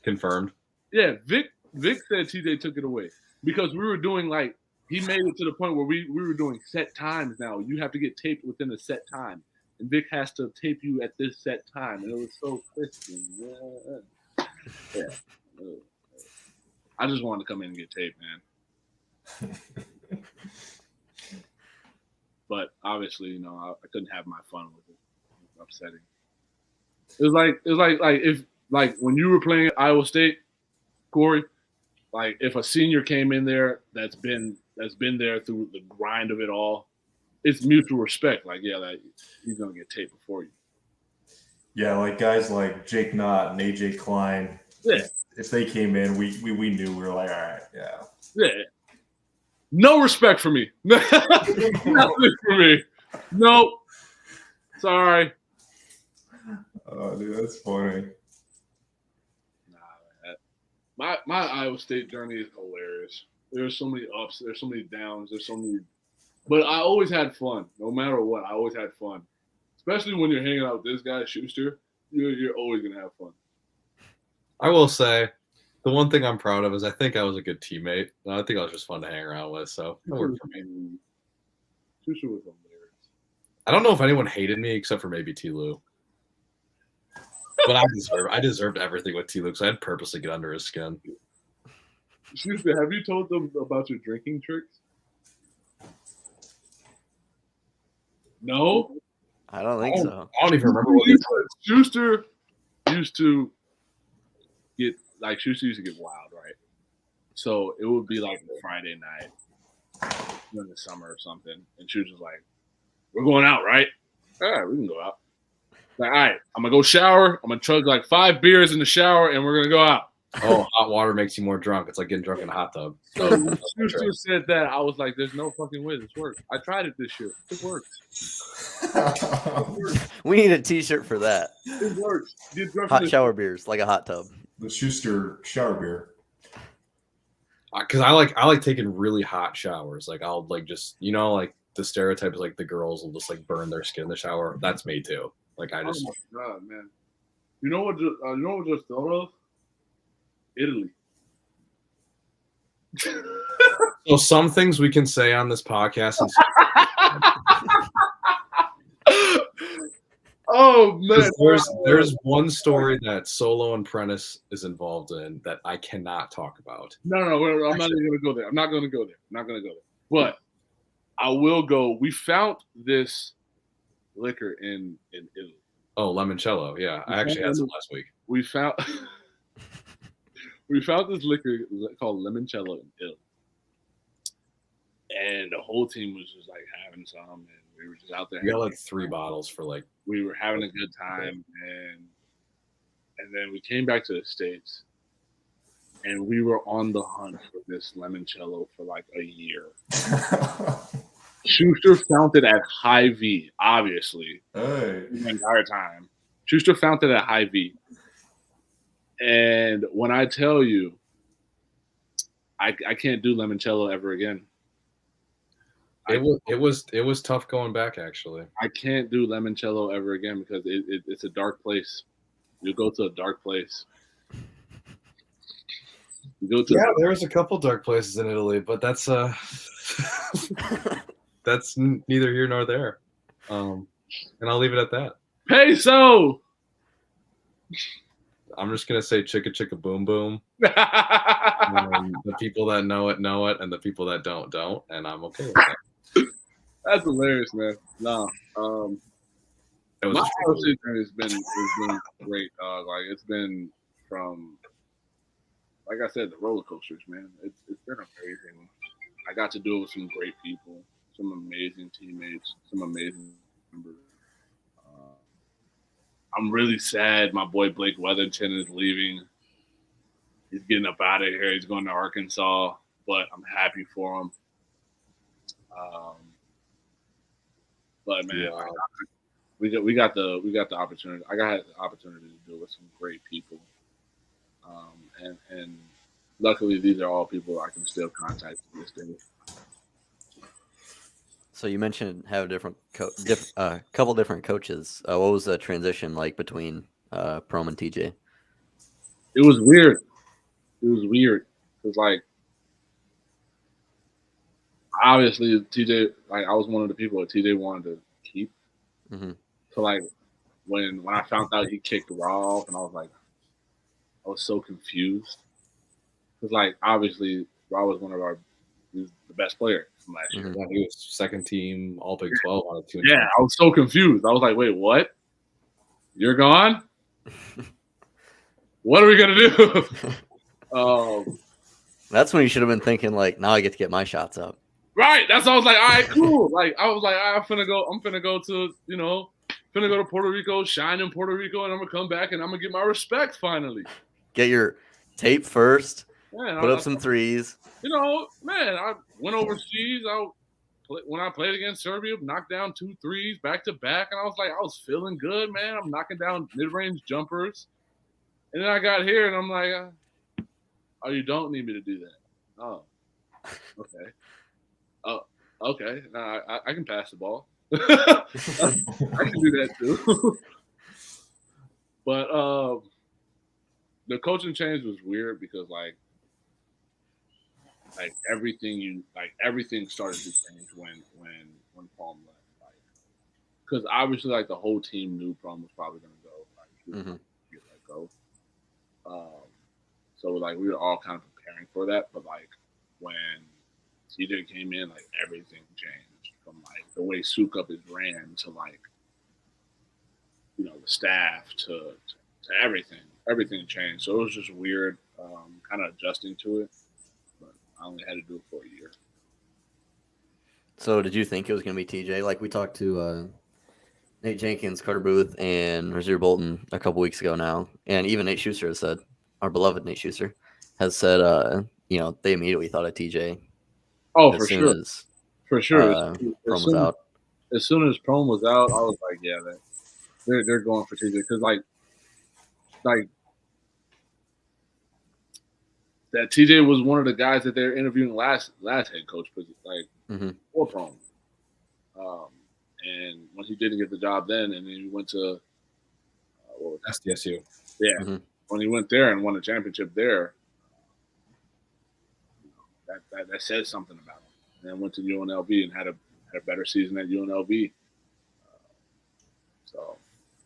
Confirmed.
Yeah, Vic said TJ took it away because we were doing like he made it to the point where we were doing set times now. You have to get taped within a set time, and Vic has to tape you at this set time, and it was so crispy. Yeah. I just wanted to come in and get taped, man. But obviously, you know, I couldn't have my fun with it. It was upsetting. It was like if when you were playing at Iowa State, Corey, like if a senior came in there that's been there through the grind of it all, it's mutual respect. Like, yeah, like he's gonna get taped before you.
Yeah, like guys like Jake Knott and AJ Klein.
Yeah.
If they came in, we knew we were like, all right, yeah.
Yeah. No respect for me. Nothing for me. Nope. Sorry.
Oh, dude, that's funny.
Nah, my Iowa State journey is hilarious. There's so many ups. There's so many downs. There's so many. But I always had fun. No matter what, I always had fun. Especially when you're hanging out with this guy, Schuster. You're always going to have fun.
I will say, the one thing I'm proud of is I think I was a good teammate. I think I was just fun to hang around with, so it worked for me.
Schuster was hilarious.
I don't know if anyone hated me except for maybe T. Lou. But I deserved everything with T. Lou because I had purposely get under his skin.
Schuster, have you told them about your drinking tricks? No?
I don't think so.
I don't even remember what they told.
Schuster used to get wild, right? So it would be like a Friday night in the summer or something, and she was just like, "We're going out, right? All right, we can go out." Like, all right, I'm gonna go shower. I'm gonna chug like 5 beers in the shower, and we're gonna go out.
Oh, hot water makes you more drunk. It's like getting drunk in a hot tub.
So when Schuster said that, I was like, "There's no fucking way this works." I tried it this year. It works.
We need a T-shirt for that.
It works. Get drunk.
Hot shower beers, like a hot tub.
The Schuster shower beer.
Because I like taking really hot showers. Like I'll like just like the stereotype is like the girls will just like burn their skin in the shower. That's me too. Like I just.
Oh my god, man! You know what? Just thought of Italy.
So some things we can say on this podcast. And
oh man,
there's one story that Solo and Prentice is involved in that I cannot talk about.
No, I'm not even gonna go there. I'm not gonna go there. But I will go. We found this liquor in Italy.
Oh, limoncello. Yeah, I actually had some last week.
We found this liquor called limoncello in Italy, and the whole team was just like having some, and we were just out there.
We got like 3 bottles for like.
We were having a good time, and then we came back to the States, and we were on the hunt for this limoncello for like a year. Schuster found it at High V, obviously,
Hey.
the entire time. Schuster found it at High V. And when I tell you, I can't do limoncello ever again.
It was tough going back, actually.
I can't do limoncello ever again because it's a dark place. You go to a dark place.
There was a couple dark places in Italy, but that's that's neither here nor there. And I'll leave it at that.
Peso.
I'm just gonna say chicka chicka boom boom. The people that know it, and the people that don't, and I'm okay with that.
That's hilarious, man. No, my whole season has been great, dog. Like it's been from, like I said, the roller coasters, man. It's been amazing. I got to do it with some great people, some amazing teammates, some amazing members. I'm really sad my boy Blake Weatherton is leaving. He's getting up out of here. He's going to Arkansas, but I'm happy for him. But man, we got the opportunity. I got the opportunity to do it with some great people, and luckily these are all people I can still contact to this day.
So you mentioned have a couple different coaches. What was the transition like between Prom and TJ?
It was weird. It was like obviously TJ. Like I was one of the people that TJ wanted to keep.
Mm-hmm.
So like when I found out he kicked Raw off, and I was so confused because like obviously Raw was he was the best player from last year.
Mm-hmm. He was second team All Big 12 on a team.
Yeah, I was so confused. I was like, wait, what? You're gone? What are we gonna do?
That's when you should have been thinking like, now I get to get my shots up.
Right. That's why I was like, all right, cool. Like I was like, I'm finna go to Puerto Rico, shine in Puerto Rico, and I'm gonna come back and I'm gonna get my respect finally.
Get your tape first.
Man,
put up some threes.
Man, I went overseas. When I played against Serbia, knocked down 2 threes back to back, and I was feeling good, man. I'm knocking down mid-range jumpers, and then I got here, and I'm like, oh, you don't need me to do that. Oh, okay. Oh, okay. Now I can pass the ball. I can do that too. But the coaching change was weird because like everything started to change when Palm left. Like, because obviously like the whole team knew Palm was probably gonna go. Like he was gonna get let go. So like we were all kind of preparing for that, but like when TJ came in, like everything changed from like the way Souk Up is ran to like the staff to everything. Everything changed. So it was just weird, kind of adjusting to it. But I only had to do it for a year.
So did you think it was going to be TJ? Like we talked to Nate Jenkins, Carter Booth, and Rozier Bolton a couple weeks ago now, and even Nate Schuster has said, our beloved Nate Schuster has said, they immediately thought of TJ.
Oh, for sure. For sure.
Prom was out.
As soon as Prom was out, I was like, yeah, they're going for TJ because like that TJ was one of the guys that they're interviewing last head coach, for Prom. And when he didn't get the job then, and then he went to
SDSU.
Yeah, when he went there and won a championship there, that says something about him. And then went to UNLV and had a better season at UNLV. So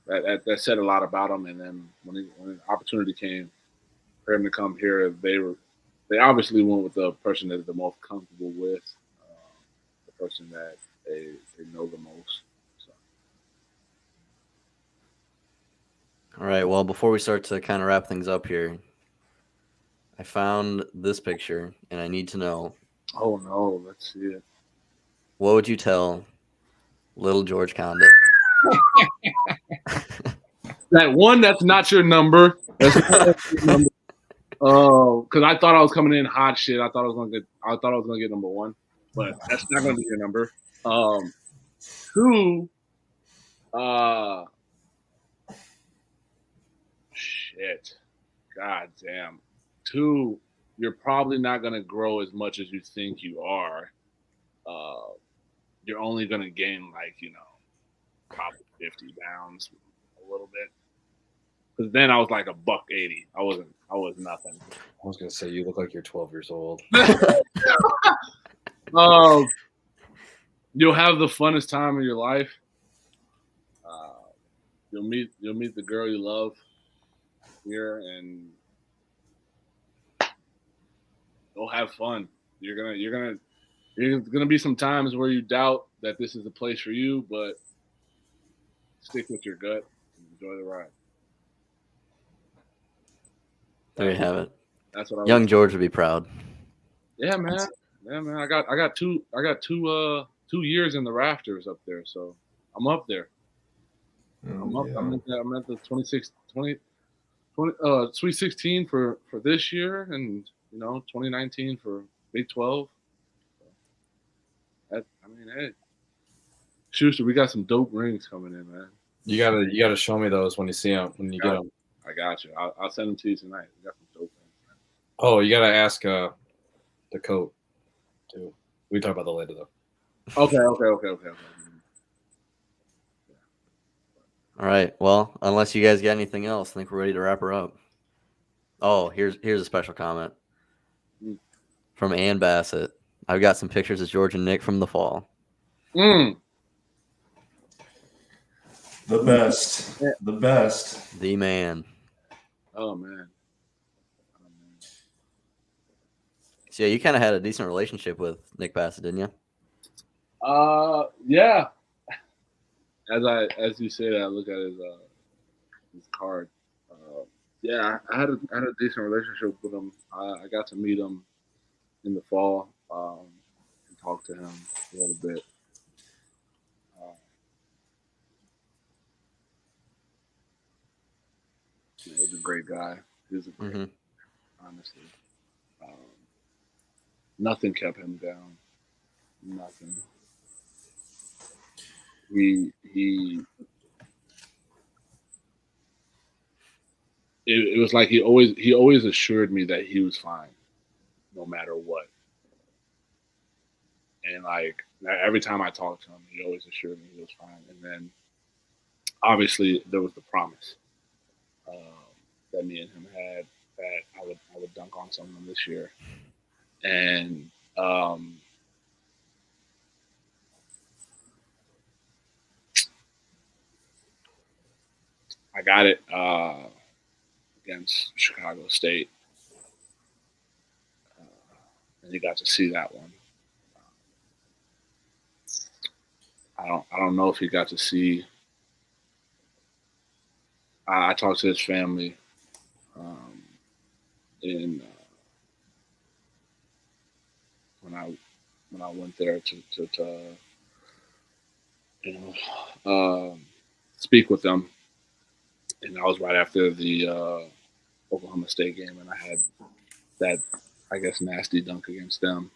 that said a lot about him. And then when the opportunity came for him to come here, they obviously went with the person that they're the most comfortable with, the person that they know the most. So.
All right. Well, before we start to kind of wrap things up here, I found this picture, and I need to know.
Oh no! Let's see it.
What would you tell little George Conditt?
That's not your number. That's not your number. Oh, because I thought I was coming in hot shit. I thought I was gonna get number one, but that's not gonna be your number. Two, shit, god damn. Two, you're probably not gonna grow as much as you think you are. You're only gonna gain like probably 50 pounds, a little bit. Because then I was like $180. I was nothing.
I was gonna say you look like you're 12 years old.
You'll have the funnest time of your life. You'll meet the girl you love here, and you'll have fun. There's gonna be some times where you doubt that this is the place for you, but stick with your gut and enjoy the ride.
There you have it.
That's what I
Young George would be proud.
Yeah, man. I got two years in the rafters up there, so I'm up there. I'm up.
Yeah.
I'm at the 20 Sweet 16 for this year, and 2019 for Big 12. Hey, Schuster, we got some dope rings coming in, man.
You gotta show me those when you see them, when you get them.
I got you. I'll send them to you tonight. We got some dope rings, man.
Oh, you gotta ask the coat too. We talk about that later though.
Okay.
All right. Well, unless you guys got anything else, I think we're ready to wrap her up. Oh, here's a special comment from Ann Bassett. I've got some pictures of George and Nick from the fall.
The best. The best.
The man.
Oh man.
So yeah, you kind of had a decent relationship with Nick Bassett, didn't you?
Yeah. As you said, I look at his card. Yeah, I had a decent relationship with him. I got to meet him in the fall and talk to him a little bit. He's a great guy. He's a great guy, honestly. Nothing kept him down. Nothing. It was like he always assured me that he was fine, no matter what. And like every time I talked to him, he always assured me he was fine. And then obviously there was the promise that me and him had that I would dunk on someone this year. And I got it against Chicago State, and you got to see that one. I don't know if you got to see. I talked to his family when I went there to speak with them, and that was right after the Oklahoma State game, and I had that, I guess, nasty dunk against them.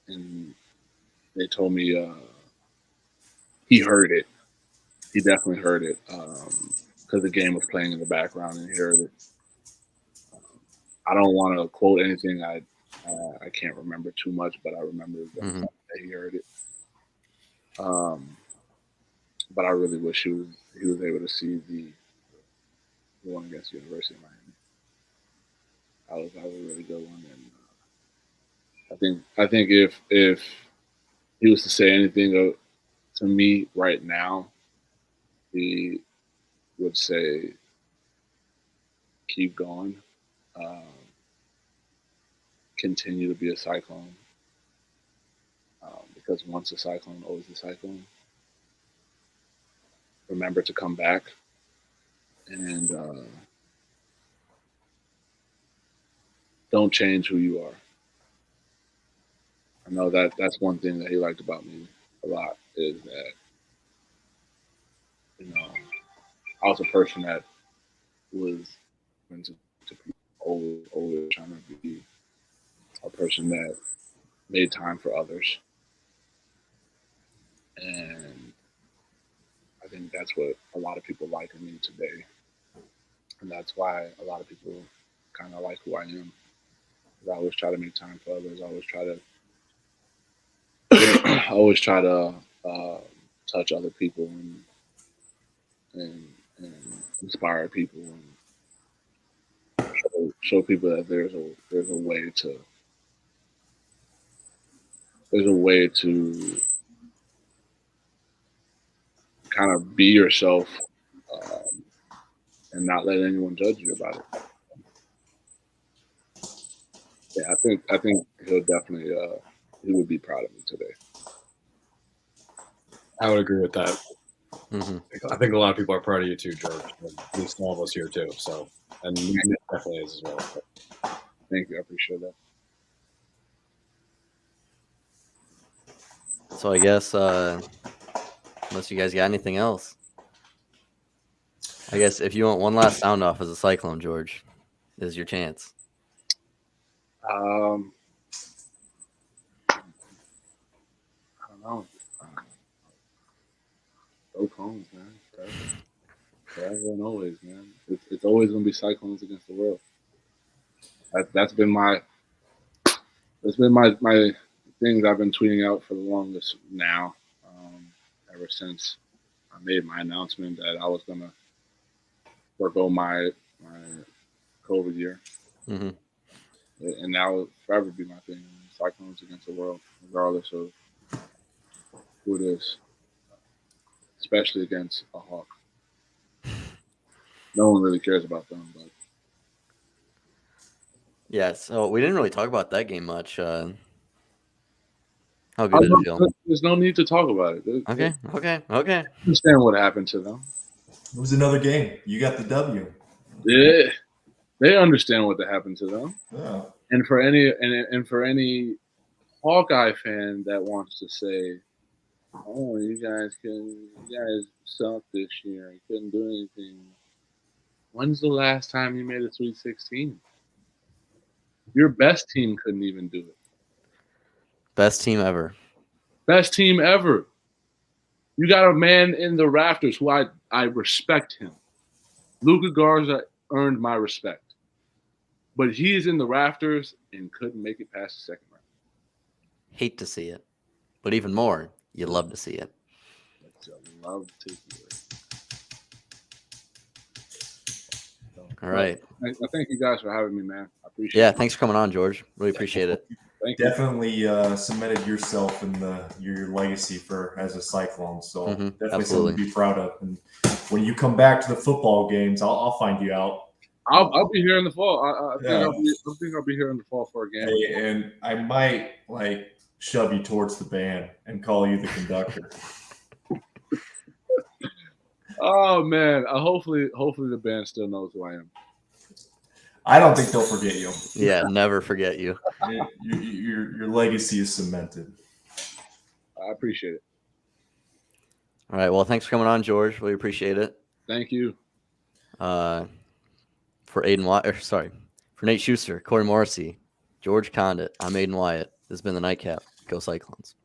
And they told me he heard it. He definitely heard it because the game was playing in the background, and he heard it. I don't want to quote anything. I can't remember too much, but I remember that he heard it. But I really wish he was able to see the one against the University of Miami. That was a really good one, and I think if he was to say anything to me right now, he would say, "Keep going, continue to be a Cyclone, because once a Cyclone, always a Cyclone. Remember to come back, and don't change who you are." I know that's one thing that he liked about me a lot, is that I was a person that was to people, always trying to be a person that made time for others. And I think that's what a lot of people like in me today. And that's why a lot of people kind of like who I am. I always try to make time for others. I always try to touch other people and inspire people and show people that there's a way to kind of be yourself and not let anyone judge you about it. Yeah, I think he'll definitely he would be proud of me today.
I would agree with that.
Mm-hmm.
I think a lot of people are proud of you too, George. At least all of us here too. So, and Nick definitely is as well.
Thank you, I appreciate that.
So I guess unless you guys got anything else, I guess if you want one last sound off as a Cyclone, George, this is your chance.
I don't know. Go Cones, man. Forever and always, man. It's always gonna be Cyclones against the world. That's been my things I've been tweeting out for the longest now. Ever since I made my announcement that I was gonna forego my COVID year.
Mm-hmm.
And now it'll forever be my thing. Cyclones against the world, regardless of who it is, especially against a Hawk. No one really cares about them, but
Yeah, so we didn't really talk about that game much. How good did it feel?
There's no need to talk about it.
Okay.
I understand what happened to them.
It was another game. You got the W.
Yeah, they understand what happened to them.
Yeah.
And for any Hawkeye fan that wants to say, "Oh, you guys suck this year. You couldn't do anything." When's the last time you made a Sweet 16? Your best team couldn't even do it.
Best team ever.
Best team ever. You got a man in the rafters who I respect him. Luka Garza earned my respect. But he's in the rafters and couldn't make it past the second round.
Hate to see it. But even more, you love to see it.
I love to see it.
All right.
I thank you guys for having me, man. I appreciate it.
Yeah, thanks for coming on, George. Really appreciate it.
Thank you.
Definitely cemented yourself in your legacy as a Cyclone. So definitely
absolutely.
something to be proud of. And when you come back to the football games, I'll find you out.
I'll be here in the fall. I think I'll be here in the fall for a game.
Hey, and I might shove you towards the band and call you the conductor.
Oh man! Hopefully the band still knows who I am.
I don't think they'll forget you.
Yeah, never forget you.
Your legacy is cemented.
I appreciate it.
All right. Well, thanks for coming on, George. Really appreciate it.
Thank you.
For Nate Schuster, Corey Morrissey, George Conditt, I'm Aiden Wyatt. This has been the Nightcap. Go Cyclones.